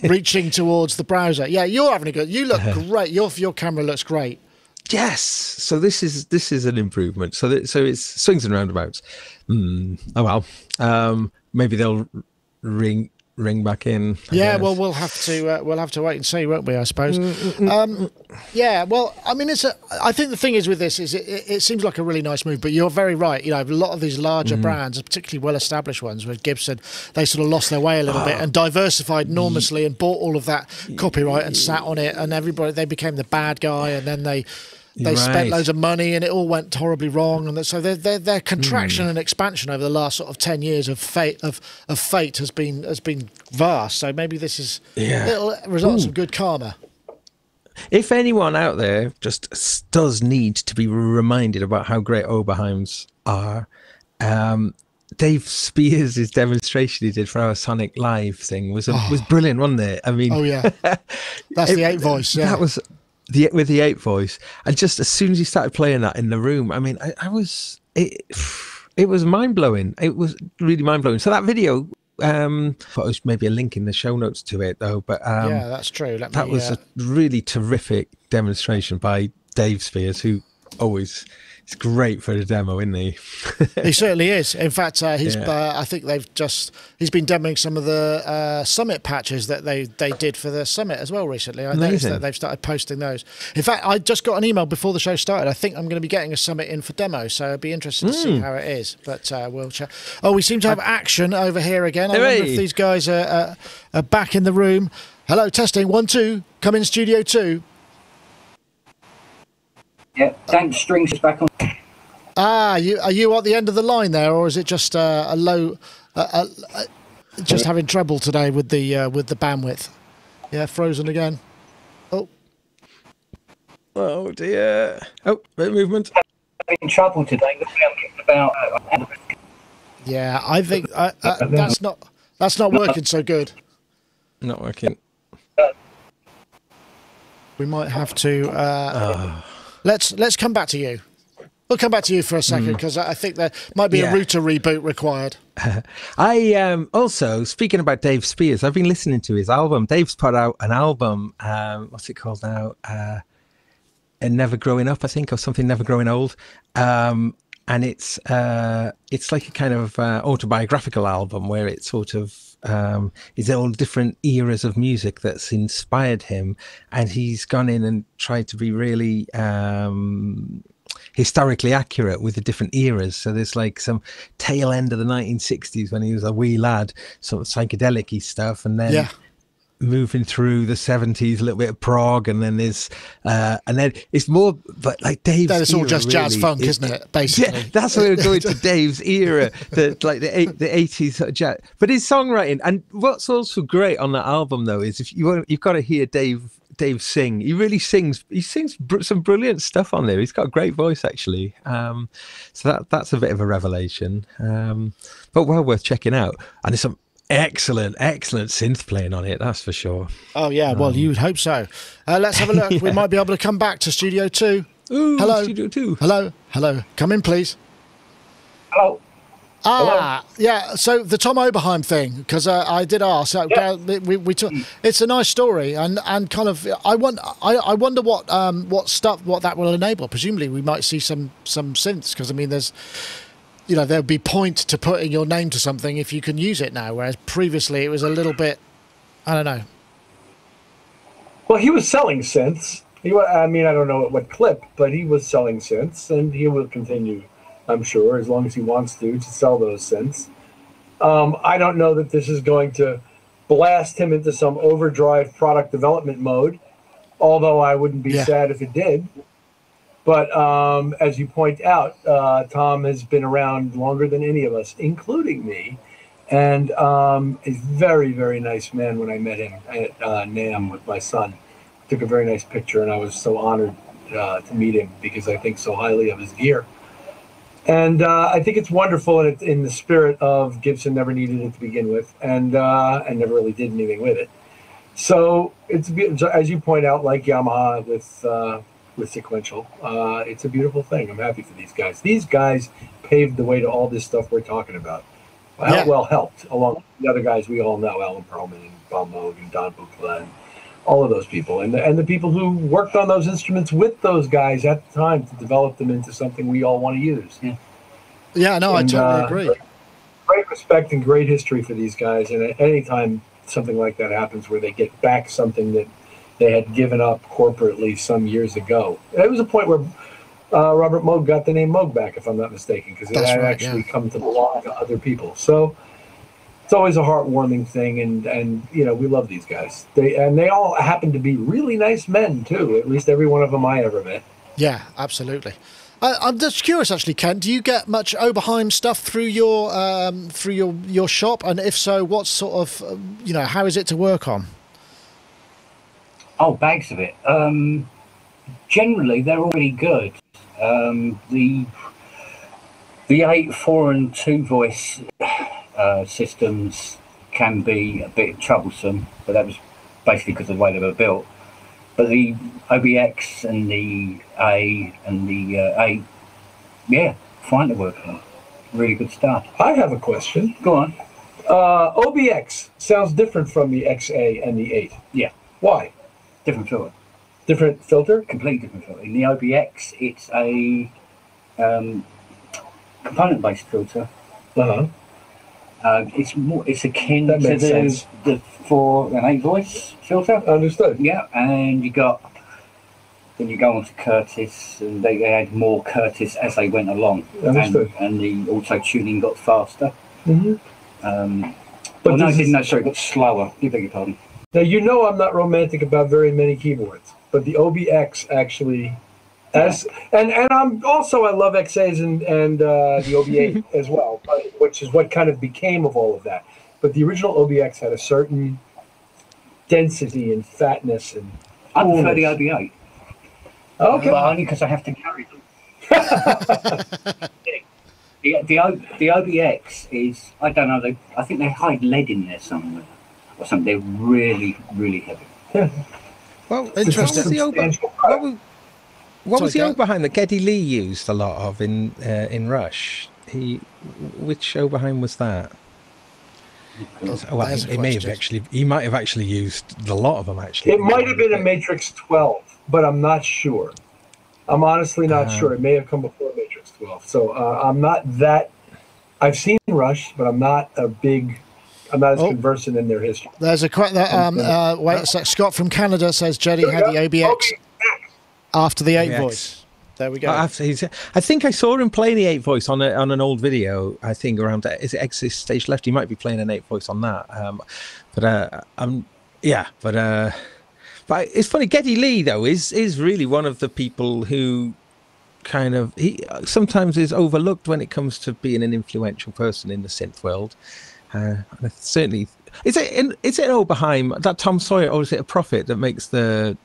reaching towards the browser. Yeah, you're having a good. You look great. Your camera looks great.
Yes. So this is an improvement. So it's swings and roundabouts. Oh well. Maybe they'll ring back in.
Yeah. Well, we'll have to wait and see, won't we? I suppose. Yeah. Well, I mean, I think the thing is with this is it seems like a really nice move, but you're very right. You know, a lot of these larger brands, particularly well-established ones, with Gibson, they sort of lost their way a little bit and diversified enormously and bought all of that copyright and sat on it, and they became the bad guy, and then they spent loads of money and it all went horribly wrong, and so their contraction and expansion over the last sort of 10 years of fate has been vast. So maybe this is it'll result in some good karma.
If anyone out there just does need to be reminded about how great Oberheims are, Dave Spears' demonstration he did for our Sonic Live thing was brilliant, wasn't it? I mean,
that's the 8 voice. Yeah,
that was with the 8 voice, and just as soon as he started playing that in the room, I mean, it was mind blowing. It was really mind blowing. So that video, maybe a link in the show notes to it though. But
yeah, that's true. That
was a really terrific demonstration by Dave Spears, who always. It's great for a demo, isn't he?
He certainly is. In fact, I think he's been demoing some of the Summit patches that they did for the Summit as well recently. I noticed that they've started posting those. In fact, I just got an email before the show started. I think I'm going to be getting a Summit in for demo, so I'd be interested to see how it is. But we'll check. Oh, we seem to have action over here again. I wonder if these guys are back in the room. Hello, testing 1 2. Come in studio 2.
Yeah, Dank Strings is back on.
Are you at the end of the line there, or is it just a low, just having trouble today with the bandwidth? Yeah, frozen again.
Oh dear. Oh, bit of movement.
In trouble today. About.
Yeah, I think that's not working so good.
Not working.
We might have to. Let's come back to you. We'll come back to you for a second because I think there might be a router reboot required.
I also, speaking about Dave Spears, I've been listening to his album. Dave's put out an album. What's it called now? And Never Growing Up, I think, or something. Never Growing Old. And it's like a kind of autobiographical album where it sort of is all different eras of music that's inspired him, and he's gone in and tried to be really historically accurate with the different eras. So there's like some tail end of the 1960s when he was a wee lad, sort of psychedelic-y stuff, and then moving through the 70s, a little bit of prog, and then there's and then it's more, but like Dave's
then it's all just
really,
jazz funk, isn't it, basically?
Yeah, that's what we're going to Dave's era, the 80s sort of jazz. But his songwriting, and what's also great on that album though is if you've got to hear Dave sing. He really sings. He sings some brilliant stuff on there. He's got a great voice actually. So that's a bit of a revelation, but well worth checking out. And there's some excellent synth playing on it, that's for sure.
Oh yeah, well you would hope so. Let's have a look. We might be able to come back to studio 2.
Ooh,
hello,
studio 2.
Hello, come in please.
Hello.
Yeah, so the Tom Oberheim thing, because I did ask, we took, it's a nice story, and kind of I wonder what that will enable. Presumably we might see some synths, because I mean there's, you know, there'll be point to putting your name to something if you can use it now, whereas previously it was a little bit, I don't know.
Well, he was selling synths. I don't know at what clip, but he was selling synths, and he will continue, I'm sure, as long as he wants to sell those synths. I don't know that this is going to blast him into some overdrive product development mode, although I wouldn't be sad if it did. But as you point out, Tom has been around longer than any of us, including me, and a very, very nice man. When I met him at NAMM with my son, took a very nice picture, and I was so honored to meet him because I think so highly of his gear. And I think it's wonderful, and it's in the spirit of Gibson never needed it to begin with, and never really did anything with it. So it's, as you point out, like Yamaha with sequential, it's a beautiful thing. I'm happy for these guys. These guys paved the way to all this stuff we're talking about. Well helped, along with the other guys we all know, Alan Perlman and Bob Moog and Don Buchla and all of those people, and the people who worked on those instruments with those guys at the time to develop them into something we all want to use.
Yeah, no, I totally agree.
Great respect and great history for these guys, and at any time something like that happens where they get back something that they had given up corporately some years ago. It was a point where Robert Moog got the name Moog back, if I'm not mistaken, because it had actually come to belong to other people. So it's always a heartwarming thing, and you know, we love these guys. They all happen to be really nice men too. At least every one of them I ever met. Yeah,
absolutely. I'm just curious, actually, Ken. Do you get much Oberheim stuff through your shop? And if so, what sort of how is it to work on?
Oh, bags of it. Generally, they're all really good. The 8, 4, and 2 voice systems can be a bit troublesome, but that was basically because of the way they were built. But the OBX and the A and the 8, fine to work on. Really good stuff.
I have a question.
Go on.
OBX sounds different from the XA and the 8.
Yeah.
Why?
Different fluid.
Different filter?
Completely different filter. In the OBX, it's a component-based filter.
Uh-huh.
It's akin
That
to
makes sense.
the 4 and 8 voice filter.
Understood.
Yeah, and then you go on to Curtis, and they add more Curtis as they went along.
Understood.
And the auto-tuning got faster.
Mm-hmm.
But no, it didn't. No, sorry, it got slower. You beg your pardon.
Now, you know I'm not romantic about very many keyboards, but the OBX actually, and I'm also, I love XAs and the OB8 as well, which is what kind of became of all of that. But the original OBX had a certain density and fatness and
I prefer
coolness.
the OB8.
Okay.
But only because I have to carry them. the OBX is, I don't know, I think they hide lead in there somewhere or something. They're really, really heavy.
Yeah.
Well,
Interesting.
What was the
Sorry, go.
Oberheim that Geddy Lee used a lot of in Rush? Which Oberheim was that? Well,
There's a
he may have
question.
he might have actually used a lot of them actually.
It might have been a Matrix 12, but I'm not sure. I'm honestly not sure. It may have come before Matrix 12. So I'm not that. I've seen Rush, but I'm not as conversant in their history.
There's a wait a sec. Scott from Canada says Jedi had the OBX after the 8
OBX.
voice. There we go.
I think I saw him playing the 8 voice on an old video. I think around is it Exit Stage Left? He might be playing an 8 voice on that. But it's funny. Geddy Lee though is really one of the people who kind of he sometimes is overlooked when it comes to being an influential person in the synth world. Certainly, is it an Oberheim, that Tom Sawyer, or is it a Prophet that makes that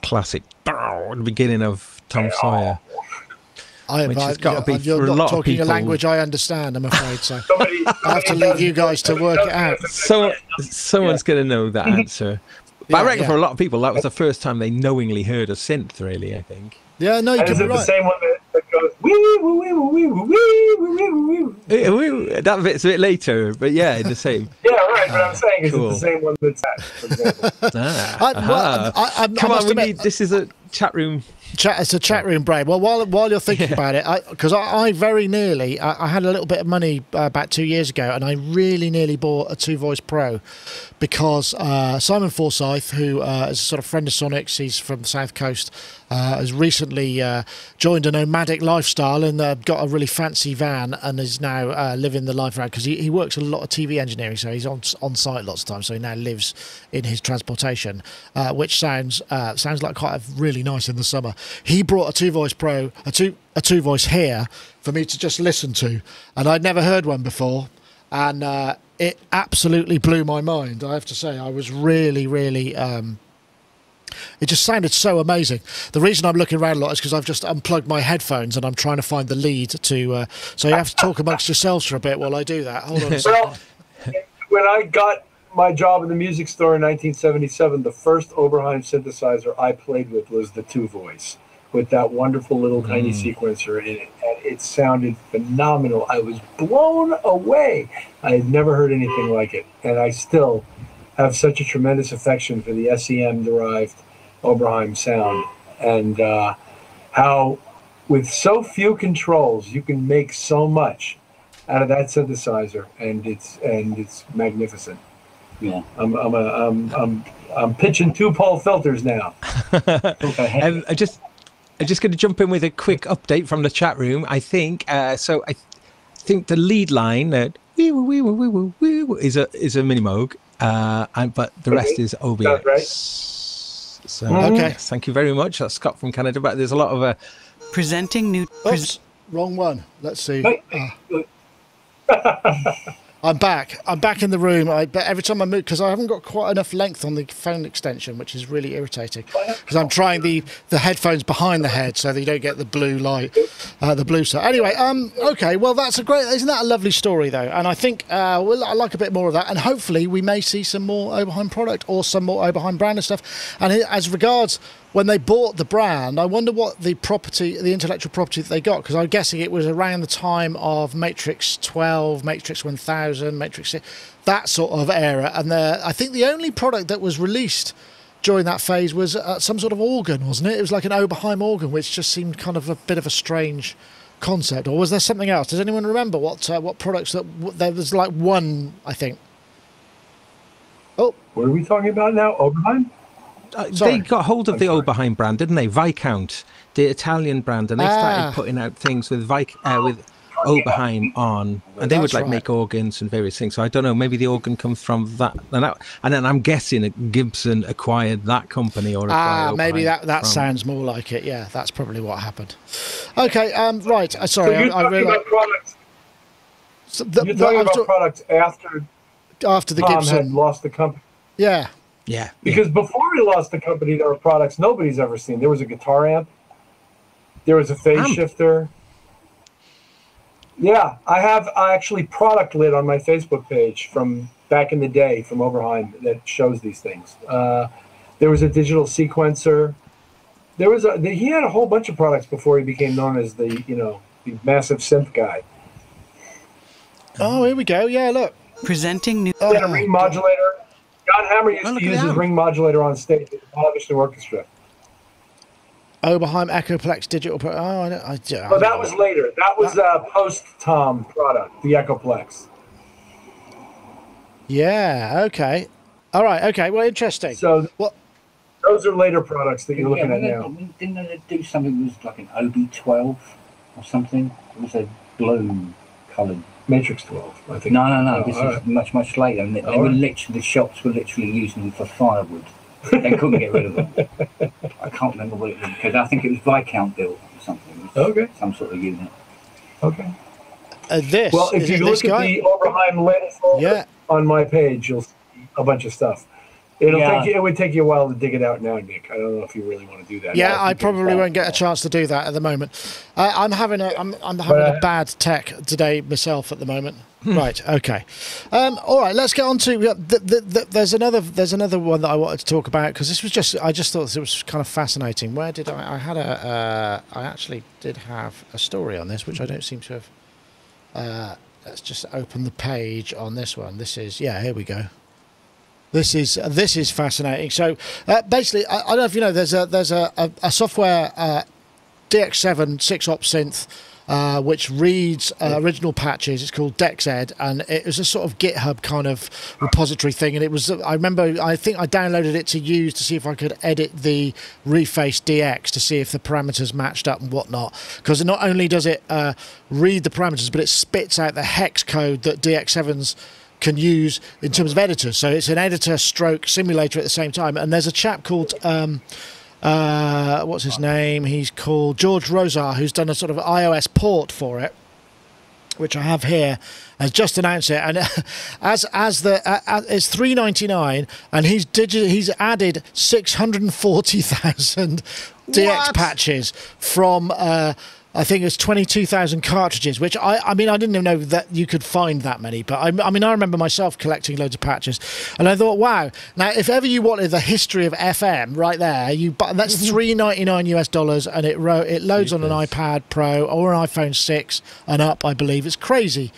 classic at the beginning of Tom Sawyer? Which has got to be
you're
for a
not
lot of
talking a
people.
language I understand, I'm afraid. So I have to leave you guys to work it out.
Someone's going to know that answer. But I reckon
yeah.
for a lot of people, that was the first time they knowingly heard a synth, really, I think.
Yeah, no, you
And
can
is
be
it the
right.
same one that goes wee woo wee woo wee woo wee woo wee woo?
That bit's a bit later, but yeah, the same.
Yeah, right. But I'm saying, is
Cool.
it the same one that's that, for example?
Come
I
on,
must admit,
this is a chat room.
It's a chat room break. Well, while you're thinking about it, because I very nearly, I had a little bit of money about 2 years ago, and I really nearly bought a 2-Voice Pro because Simon Forsyth, who is a sort of friend of Sonic's, he's from the South Coast, has recently joined a nomadic lifestyle and got a really fancy van and is now living the life around because he works a lot of TV engineering, so he's on site lots of times. So he now lives in his transportation, which sounds like quite really nice in the summer. He brought a 2-Voice Pro, a 2-Voice here for me to just listen to, and I'd never heard one before, and it absolutely blew my mind. I have to say, I was really, really. It just sounded so amazing. The reason I'm looking around a lot is because I've just unplugged my headphones and I'm trying to find the lead to. So you have to talk amongst yourselves for a bit while I do that. Hold on a second.
Well, when I got my job in the music store in 1977, the first Oberheim synthesizer I played with was the 2-Voice, with that wonderful little tiny sequencer in it. And it sounded phenomenal. I was blown away. I had never heard anything like it. And I still have such a tremendous affection for the SEM-derived Oberheim sound. And how, with so few controls, you can make so much out of that synthesizer. And it's magnificent.
Yeah.
I'm pitching 2-pole filters now.
I'm just going to jump in with a quick update from the chat room. I think so. I think the lead line is a Minimoog, but the rest is OBX.
Right.
So okay, thank you very much. That's Scott from Canada. But there's a lot of
Presenting new.
Oops, wrong one. Let's see. I'm back in the room. But every time I move, because I haven't got quite enough length on the phone extension, which is really irritating. Because I'm trying the headphones behind the head so that you don't get the blue light, the blue stuff. Anyway, okay. Well, isn't that a lovely story though? And I think I like a bit more of that. And hopefully we may see some more Oberheim product or some more Oberheim branded stuff. And as regards when they bought the brand, I wonder what the intellectual property that they got, because I'm guessing it was around the time of Matrix 12, Matrix 1000, Matrix 6, that sort of era. And I think the only product that was released during that phase was some sort of organ, wasn't it? It was like an Oberheim organ, which just seemed kind of a bit of a strange concept. Or was there something else? Does anyone remember what products there was? Like one, I think. Oh,
what are we talking about now? Oberheim?
They got hold of the Oberheim brand, didn't they? Viscount, the Italian brand, and they started putting out things with Oberheim on, and they would make organs and various things. So I don't know, maybe the organ comes from that, and then I'm guessing that Gibson acquired that company or
maybe that sounds more like it. Yeah, that's probably what happened. Okay, right. Sorry,
so you're talking about products. You're talking about products after the
Gibson
had lost the company.
Yeah.
Because before he lost the company, there were products nobody's ever seen. There was a guitar amp. There was a phase shifter. Yeah, I actually product lit on my Facebook page from back in the day from Oberheim that shows these things. There was a digital sequencer. He had a whole bunch of products before he became known as the massive synth guy.
Oh, here we go. Yeah, look.
Presenting new.
He had a ring modulator. John Hammer used to use his ring modulator on stage with the Television Orchestra.
Oberheim Echoplex digital.
That was later. That was a post-Tom product, the Echoplex.
Yeah. Okay. All right. Okay. Well, interesting.
So those are later products that you're looking at now.
Didn't they do something that was like an OB12 or something? It was a blue coloured.
Matrix 12, I think.
No. This is much, much later. And the shops were literally using them for firewood. They couldn't get rid of them. I can't remember what it was, because I think it was Viscount built or something.
Okay.
Some sort of unit.
Okay.
Well,
if you look at the Oberheim latest folder on my page, you'll see a bunch of stuff. It would take you a while to dig it out now, Nick. I don't know if you really want to do that.
Yeah, I probably won't get a chance to do that at the moment. I'm having a bad tech today myself at the moment. Right. Okay. All right. Let's get on to there's another one that I wanted to talk about, because I just thought it was kind of fascinating. Where did I actually did have a story on this, which I don't seem to have. Let's just open the page on this one. This is here we go. This is fascinating. So basically, I don't know if you know, there's a software DX7 6-op synth which reads original patches. It's called Dexed, and it was a sort of GitHub kind of repository thing. And it was, I think I downloaded it to use to see if I could edit the Reface DX to see if the parameters matched up and whatnot. Because not only does it read the parameters, but it spits out the hex code that DX7's can use in terms of editors. So it's an editor stroke simulator at the same time. And there's a chap called what's his name? He's called George Rosar, who's done a sort of iOS port for it, which I have here, has just announced it. And it's $3.99, and he's added 640,000 DX patches from I think it's 22,000 cartridges, which I mean, I didn't even know that you could find that many. But I mean, I remember myself collecting loads of patches, and I thought, wow. Now, if ever you wanted the history of FM, right there, that's $3.99 US, and it loads on an iPad Pro or an iPhone 6 and up, I believe. It's crazy.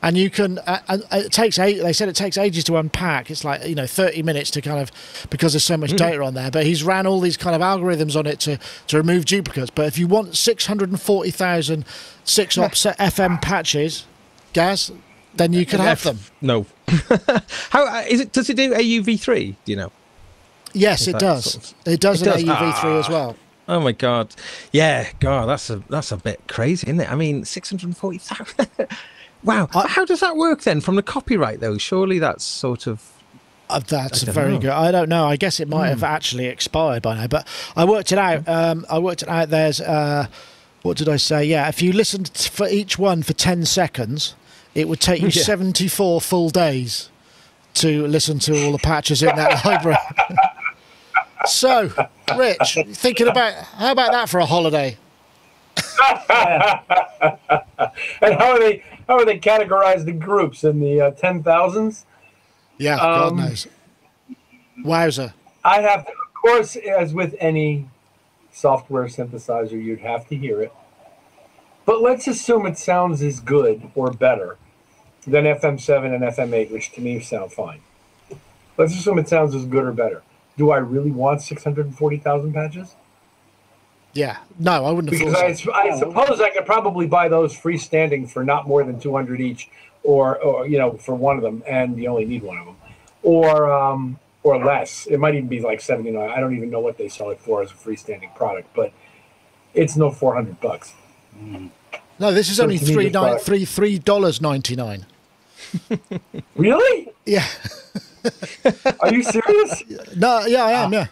And you can, and it takes they said it takes ages to unpack. It's like 30 minutes to kind of, because there's so much data on there. But he's ran all these kind of algorithms on it to remove duplicates. But if you want 640,000 6-op FM patches, Gaz, then you can have them.
No. How is it? Does it do AUV3? Do you know?
Yes, it does. It does an AUV3 as well.
Oh my God! Yeah, God, that's a bit crazy, isn't it? I mean, 640,000. Wow. How does that work then from the copyright, though? Surely that's sort of...
that's very good. I don't know. I guess it might have actually expired by now. But I worked it out. There's... what did I say? Yeah, if you listened for each one for 10 seconds, it would take you 74 full days to listen to all the patches in that library. So, Rich, how about that for a holiday?
And how are they categorized in groups in the 10,000s?
Yeah, God knows. Wowzer.
I have to, of course, as with any software synthesizer, you'd have to hear it. But let's assume it sounds as good or better than FM7 and FM8, which to me sound fine. Let's assume it sounds as good or better. do I really want 640,000 patches?
Yeah. No, I wouldn't have
Because
thought so.
I suppose I could probably buy those freestanding for not more than 200 each, or you know, for one of them, and you only need one of them, or less. It might even be like 79. I don't even know what they sell it for as a freestanding product, but it's no $400.
No, this is
So
only
to me, this
$3.99.
Really?
Yeah.
Are you serious?
No, yeah, I am, yeah.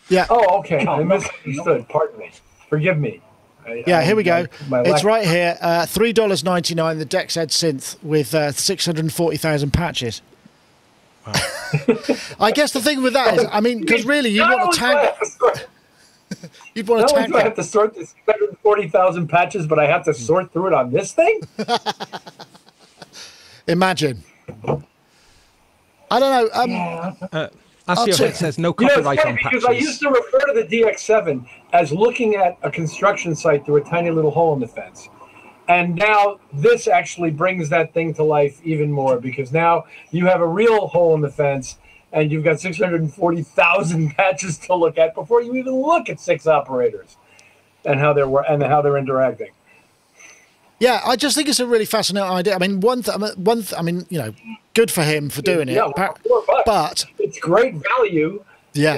Yeah.
Oh, okay. I misunderstood. Pardon me. Forgive me.
Yeah, here we go. It's
lack-
right here. $3.99, the Dexed synth with 640,000 patches.
Wow.
I guess the thing with that is, I mean, because really you want to tag. You'd want to
Not only
tag
do I have
it.
to sort the 640,000 patches, but I have to sort through it on this thing?
Imagine. I don't know.
Asio it says no
You know,
copyright
it's
on
funny because I used
patches.
to refer to the DX7 as looking at a construction site through a tiny little hole in the fence. And now this actually brings that thing to life even more, because now you have a real hole in the fence and you've got 640,000 patches to look at before you even look at 6 operators and how they're interacting.
Yeah, I just think it's a really fascinating idea. I mean, I mean, you know, good for him for doing it.
Yeah, $4,
But
it's great value.
yeah,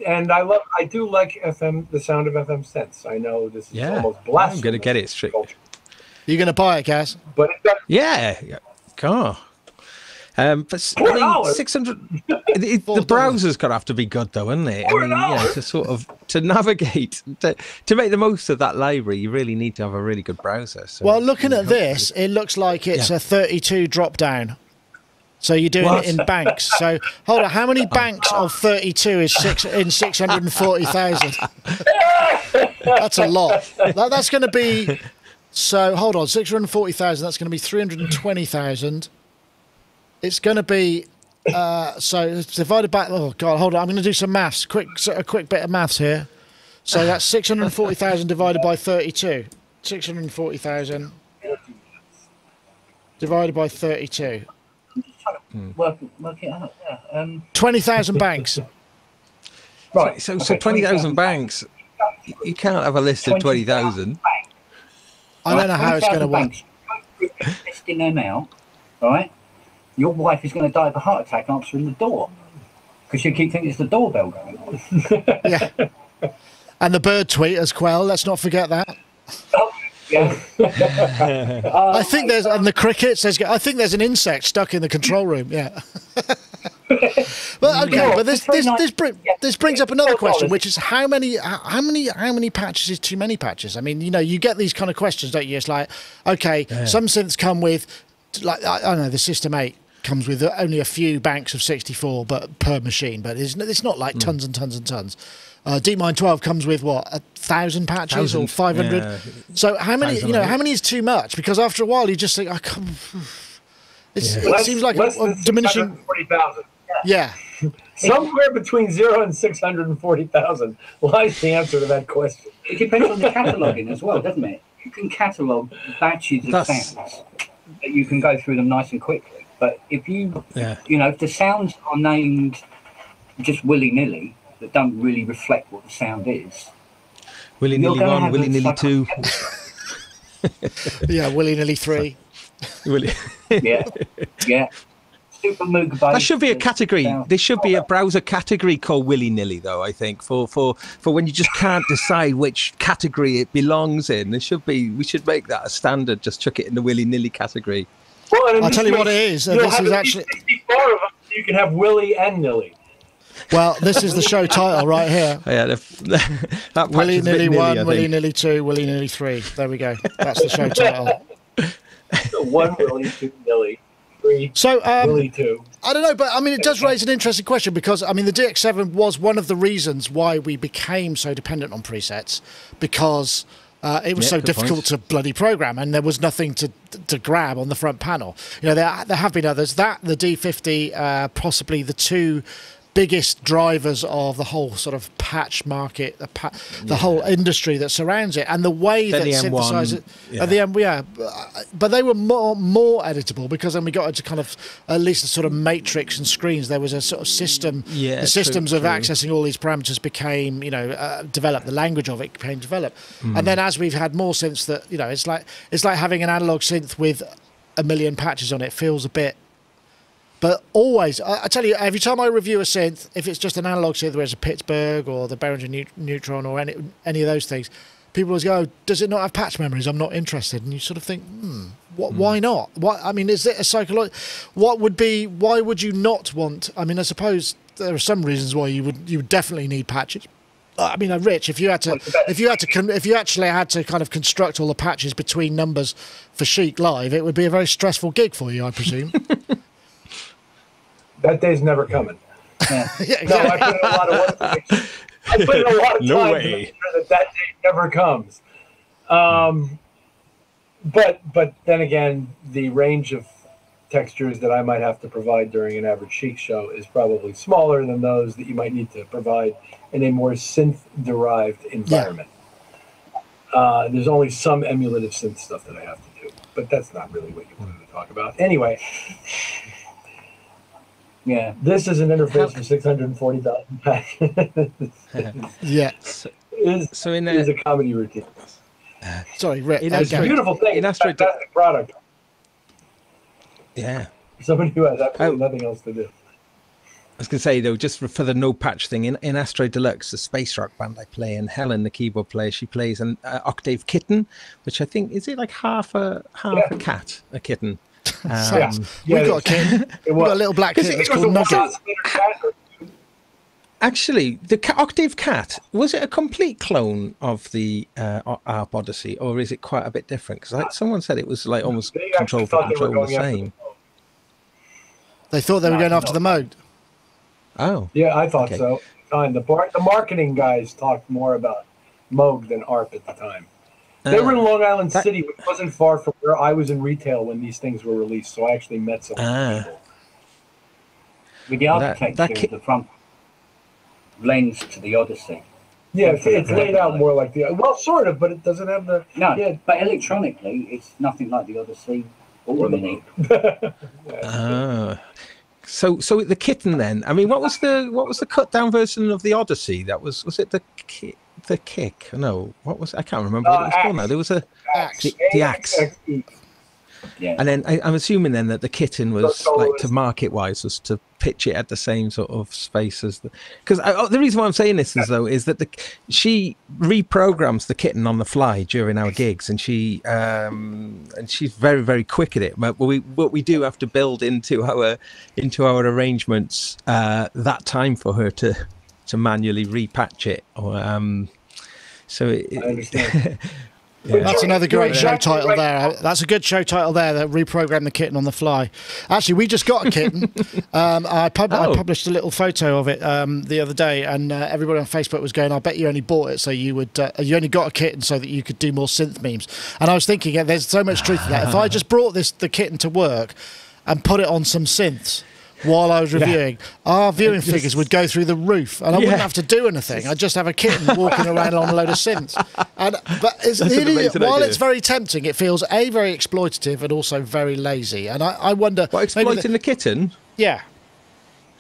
And I do like FM, the sound of FM synths. I know this is
Yeah,
almost blasphemous.
I'm going to get it straight.
culture,
you're going to buy it, Gaz?
but it does.
Yeah, God. But I mean,
$4.
600. The browser's got to have to be good, though, isn't it? I mean,
$4.
to sort of navigate, to make the most of that library, you really need to have a really good browser. So,
Well, looking at this, it looks like it's a 32 drop down. So you're doing it in banks. So hold on, how many banks of 32 is in 640,000? That's a lot. That's going to be. So hold on, 640,000. That's going to be 320,000. It's going to be. So it's divided by. Oh God, hold on. I'm going to do some maths. A quick bit of maths here. So that's 640,000 divided by 32. 640,000 divided by 32.
Work it out. Yeah.
20,000 banks.
Right.
So
Okay,
20,000 banks. You can't have a list of 20,000.
I don't know how it's going to work.
Testing them out, right? Your wife is going to die of a heart attack answering the door because she keep thinking it's the doorbell going on.
Yeah. And the bird tweet as well. Let's not forget that.
Yeah.
I think there's and the crickets. I think there's an insect stuck in the control room. Yeah. But okay, but this brings up another question, which is how many patches is too many patches? I mean, you know, you get these kind of questions, don't you? It's like, okay, some synths come with, like, I don't know, the System 8 comes with only a few banks of 64, but per machine. But it's not like tons and tons and tons. DeepMind 12 comes with what, 1,000 patches or 500.
Yeah.
So how many? You know, how many is too much? Because after a while, you just think, I can't. It seems like a diminishing.
640,000.
Yeah.
Somewhere between 0 and 640,000 lies the answer to that question.
It depends on the cataloguing as well, doesn't it? You can catalogue batches of sounds that you can go through them nice and quickly. But if you, you know, if the sounds are named just willy-nilly that don't really reflect what the sound is.
Willy-nilly 1, Willy-nilly 2.
Yeah, willy-nilly 3.
Yeah. Super Moog
That should be a category. There should be a browser category called willy-nilly, though. I think for when you just can't decide which category it belongs in. There should be. We should make that a standard. Just chuck it in the willy-nilly category.
Well,
I'll tell you what it is. This is actually
64 of them. So you can have Willy and Nilly.
Well, this is the show title right here.
Yeah, that
Willy-nilly 1, willy-nilly 2, willy-nilly 3. There we go. That's the show title.
1 Willy, 2 Nilly, 3
So,
Willy 2.
I don't know, but I mean, it does raise an interesting question because, I mean, the DX7 was one of the reasons why we became so dependent on presets because it was so difficult to bloody program and there was nothing to grab on the front panel. You know, there have been others. The D50, possibly the two biggest drivers of the whole sort of patch market, the whole industry that surrounds it, and the way that synthesizers, but they were more editable, because then we got into kind of at least a sort of matrix and screens. There was a sort of system. The systems of accessing all these parameters became, developed. The language of it became developed, and then as we've had more synths, that it's like having an analog synth with a million patches on it. Feels a bit. But always, I tell you, every time I review a synth, if it's just an analog synth, where it's a Pittsburgh or the Behringer Neutron or any of those things, people always go, does it not have patch memories? I'm not interested. And you sort of think, why not? Is it a psychological... Why would you not want... I suppose there are some reasons why you would definitely need patches. Rich, if you actually had to kind of construct all the patches between numbers for Chic Live, it would be a very stressful gig for you, I presume.
That day's never coming.
Yeah, exactly.
No, I put in a lot of work. I put in a lot of time to make sure that day never comes. But then again, the range of textures that I might have to provide during an average Chic show is probably smaller than those that you might need to provide in a more synth-derived environment. Yeah. There's only some emulative synth stuff that I have to do, but that's not really what you wanted to talk about. Anyway. Yeah, this is an interface for 640,000 packs.
Yeah,
so in is a comedy routine.
Sorry, Rick.
It's a beautiful thing. It's a fantastic product.
Yeah.
Somebody who has absolutely nothing else to do.
I was going to say, though, just for the no patch thing, in Asteroid Deluxe, the space rock band I play, and Helen, the keyboard player, she plays an octave kitten, which I think, is it like half a cat, a kitten?
We've got a kitten. We've got a little black kitten. It's called Nugget.
Actually, the Octave Cat, was it a complete clone of the ARP Odyssey, or is it quite a bit different? Because someone said it was like almost control for control the same.
They thought they were going after the mode.
Oh.
Yeah, I thought so. The marketing guys talked more about Moog than ARP at the time. They were in Long Island City, which wasn't far from where I was in retail when these things were released, so I actually met some people.
With the architecture, the front lends to the Odyssey.
Yeah, it's laid out more like the... Well, sort of, but it doesn't have the...
No, but electronically, it's nothing like the Odyssey or the Mini.
So the kitten then. What was the cut down version of the Odyssey? Was it the kick? No, what was? I can't remember what it was called now. There was the axe. Yeah. And then I'm assuming then that the kitten was like to market wise was to pitch it at the same sort of space as because the reason why I'm saying this is that she reprograms the kitten on the fly during our gigs, and she's very, very quick at it. But we do have to build into our arrangements that time for her to manually repatch it, or
I understand.
Yeah. That's another great show title there. That's a good show title there, that reprogram the kitten on the fly. Actually, we just got a kitten. I published a little photo of it the other day, and everybody on Facebook was going, I bet you only bought it so you would, you only got a kitten so that you could do more synth memes. And I was thinking, there's so much truth to that. If I just brought the kitten to work and put it on some synths while I was reviewing, our viewing figures would go through the roof, and I wouldn't have to do anything. I'd just have a kitten walking around on a load of synths. While it's very tempting, it feels very exploitative and also very lazy. And I wonder,
what, exploiting the kitten?
Yeah.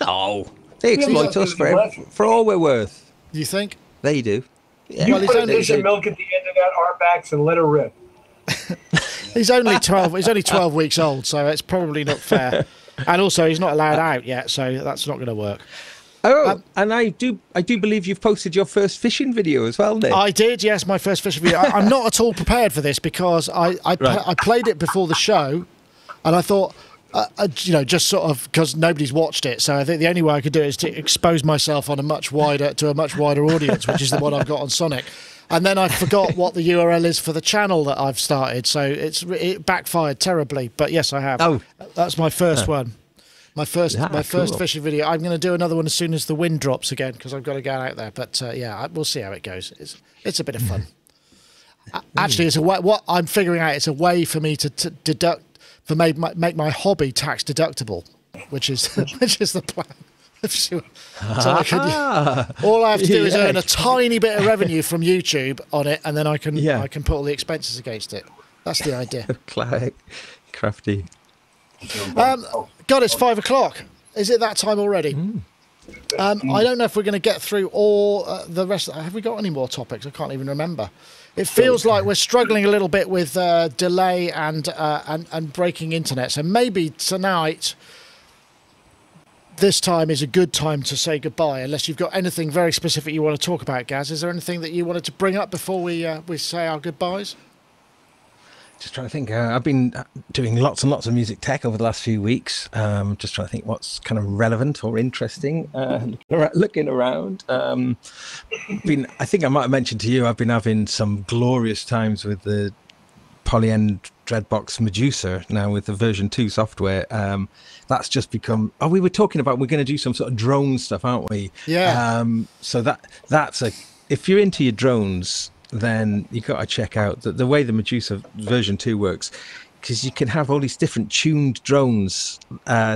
No, they exploit us for all we're worth.
You think?
They do.
Yeah. You put a dish of milk at the end of that arpax and let her rip.
He's only 12. He's only 12 weeks old, so it's probably not fair. And also, he's not allowed out yet, so that's not going to work.
Oh, and I do believe you've posted your first fishing video as well, Nick.
I did, yes, my first fishing video. I'm not at all prepared for this because I played it before the show, and I thought, just sort of because nobody's watched it, so I think the only way I could do it is to expose myself to a much wider audience, which is the one I've got on Sonic. And then I forgot what the URL is for the channel that I've started, so it backfired terribly. But yes, I have. Oh, that's my first one. My first fishing video. I'm going to do another one as soon as the wind drops again because I've got to go out there. But we'll see how it goes. It's a bit of fun. Actually, it's a way. What I'm figuring out, it's a way for me to deduct, make my hobby tax deductible, which is the plan. So all I have to do is earn a tiny bit of revenue from YouTube on it, and then I can put all the expenses against it. That's the idea.
Crafty.
God, it's 5 o'clock. Is it that time already? I don't know if we're going to get through all the rest. Have we got any more topics? I can't even remember. It feels like we're struggling a little bit with delay and breaking internet. So maybe tonight, this time is a good time to say goodbye, unless you've got anything very specific you want to talk about, Gaz. Is there anything that you wanted to bring up before we say our goodbyes?
Just trying to think. I've been doing lots and lots of music tech over the last few weeks. Just trying to think what's kind of relevant or interesting. Looking around. I think I might have mentioned to you, I've been having some glorious times with the Polyend Dreadbox Medusa now with the version 2 software. That's just become. We were talking about we're going to do some sort of drone stuff, aren't we?
Yeah.
So that's if you're into your drones, then you got to check out the way the Medusa version 2 works, because you can have all these different tuned drones,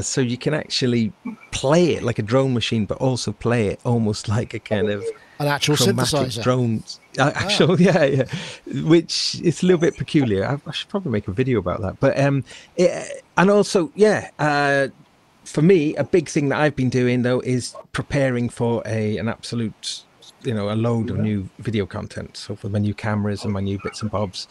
so you can actually play it like a drone machine, but also play it almost like a kind of
an actual synthesizer
drone. Yeah, which is a little bit peculiar. I should probably make a video about that. But and also, for me, a big thing that I've been doing though is preparing for an absolute, a load of new video content. So for my new cameras and my new bits and bobs.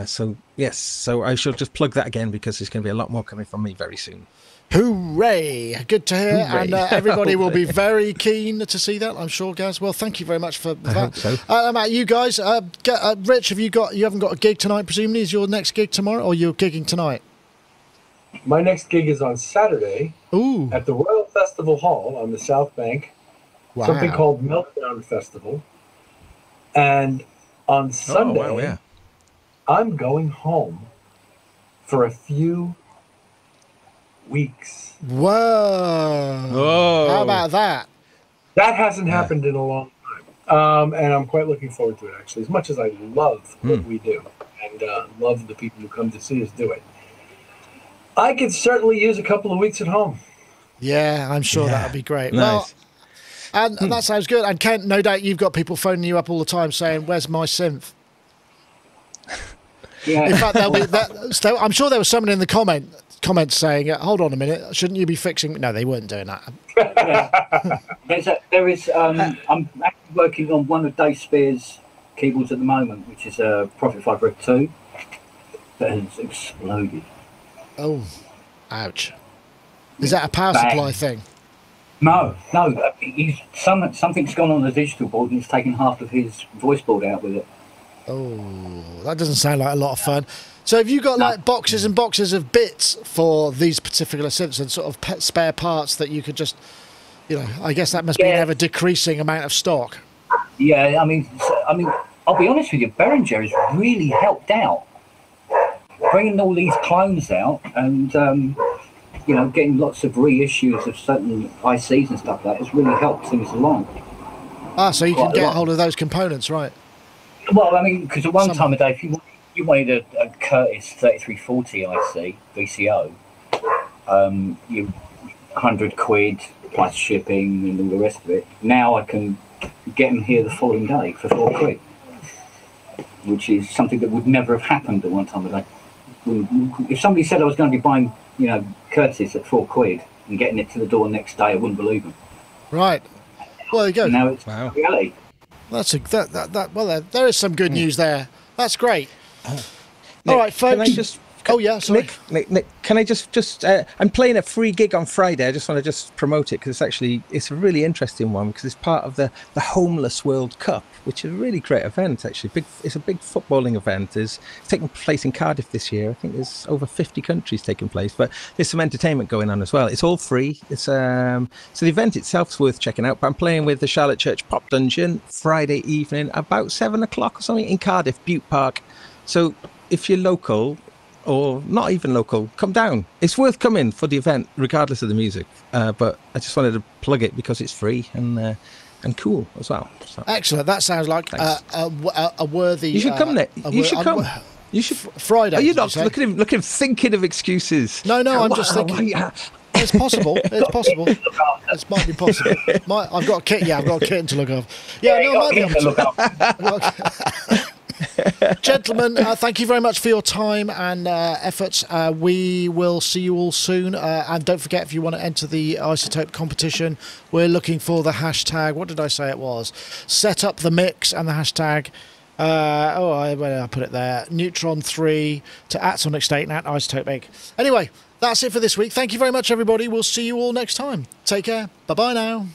So I shall just plug that again, because there's going to be a lot more coming from me very soon.
Hooray! Good to hear.
Hooray.
And everybody will be very keen to see that, I'm sure, Gaz. Well, thank you very much for that.
I hope so.
Matt, you guys, Rich, you haven't got a gig tonight, presumably? Is your next gig tomorrow, or you're gigging tonight?
My next gig is on Saturday.
Ooh.
At the Royal Festival Hall on the South Bank.
Wow.
Something called Meltdown Festival. And on Sunday, I'm going home for a few weeks.
Whoa. How about that?
That hasn't happened in a long time. And I'm quite looking forward to it, actually. As much as I love what we do and love the people who come to see us do it, I could certainly use a couple of weeks at home.
Yeah, I'm sure that would be great.
Nice.
Well, and that sounds good. And Kent, no doubt you've got people phoning you up all the time saying, "Where's my synth?"
Yeah.
In fact, I'm sure there was someone in the comments saying, "Hold on a minute, shouldn't you be fixing?" No, they weren't doing that.
I'm actually working on one of Dave Spear's keyboards at the moment, which is a Prophet 5 Rev 2 that has exploded.
Oh, ouch! Is that a power supply thing?
No. Something's gone on the digital board and he's taken half of his voice board out with it.
Oh, that doesn't sound like a lot of fun. So have you got like boxes and boxes of bits for these particular synths and sort of spare parts that you could just, I guess that must be an ever decreasing amount of stock.
Yeah, I mean, I'll be honest with you, Behringer has really helped out. Bringing all these clones out and, getting lots of reissues of certain ICs and stuff like that has really helped things along.
So you can get hold of those components, right?
Well, I mean, because at one time a day, if you wanted a Curtis 3340 IC VCO, you £100 plus shipping and all the rest of it. Now I can get them here the following day for £4, which is something that would never have happened at one time a day. If somebody said I was going to be buying, Curtis at £4 and getting it to the door next day, I wouldn't believe them.
Right. Well, there you go.
Now it's reality.
There is some good news there. That's great. All right, folks. Sorry.
Nick, can I just I'm playing a free gig on Friday. I just want to promote it because it's a really interesting one, because it's part of the Homeless World Cup, which is a really great event actually. It's a big footballing event. It's taking place in Cardiff this year. I think there's over 50 countries taking place, but there's some entertainment going on as well. It's all free. It's so the event itself is worth checking out. But I'm playing with the Charlotte Church Pop Dungeon Friday evening about 7:00 or something in Cardiff, Butte Park. So if you're local or not even local, come down. It's worth coming for the event, regardless of the music. But I just wanted to plug it because it's free and cool as well. So,
excellent. That sounds like a worthy.
You should come, Nick. You should come. You should
Friday.
Are you not? Look at him thinking of excuses.
No, I'm just thinking. it's possible. It's possible. It might be possible. I've got a kit. Yeah, I've got a kitten to look after. Yeah, no, I might be able to. Gentlemen, thank you very much for your time and efforts. We will see you all soon. And don't forget, if you want to enter the iZotope competition, we're looking for the hashtag. What did I say it was? Set up the mix and the hashtag. Where did I put it there? Neutron3 to @Sonicstate and @iZotope Egg. Anyway, that's it for this week. Thank you very much, everybody. We'll see you all next time. Take care. Bye-bye now.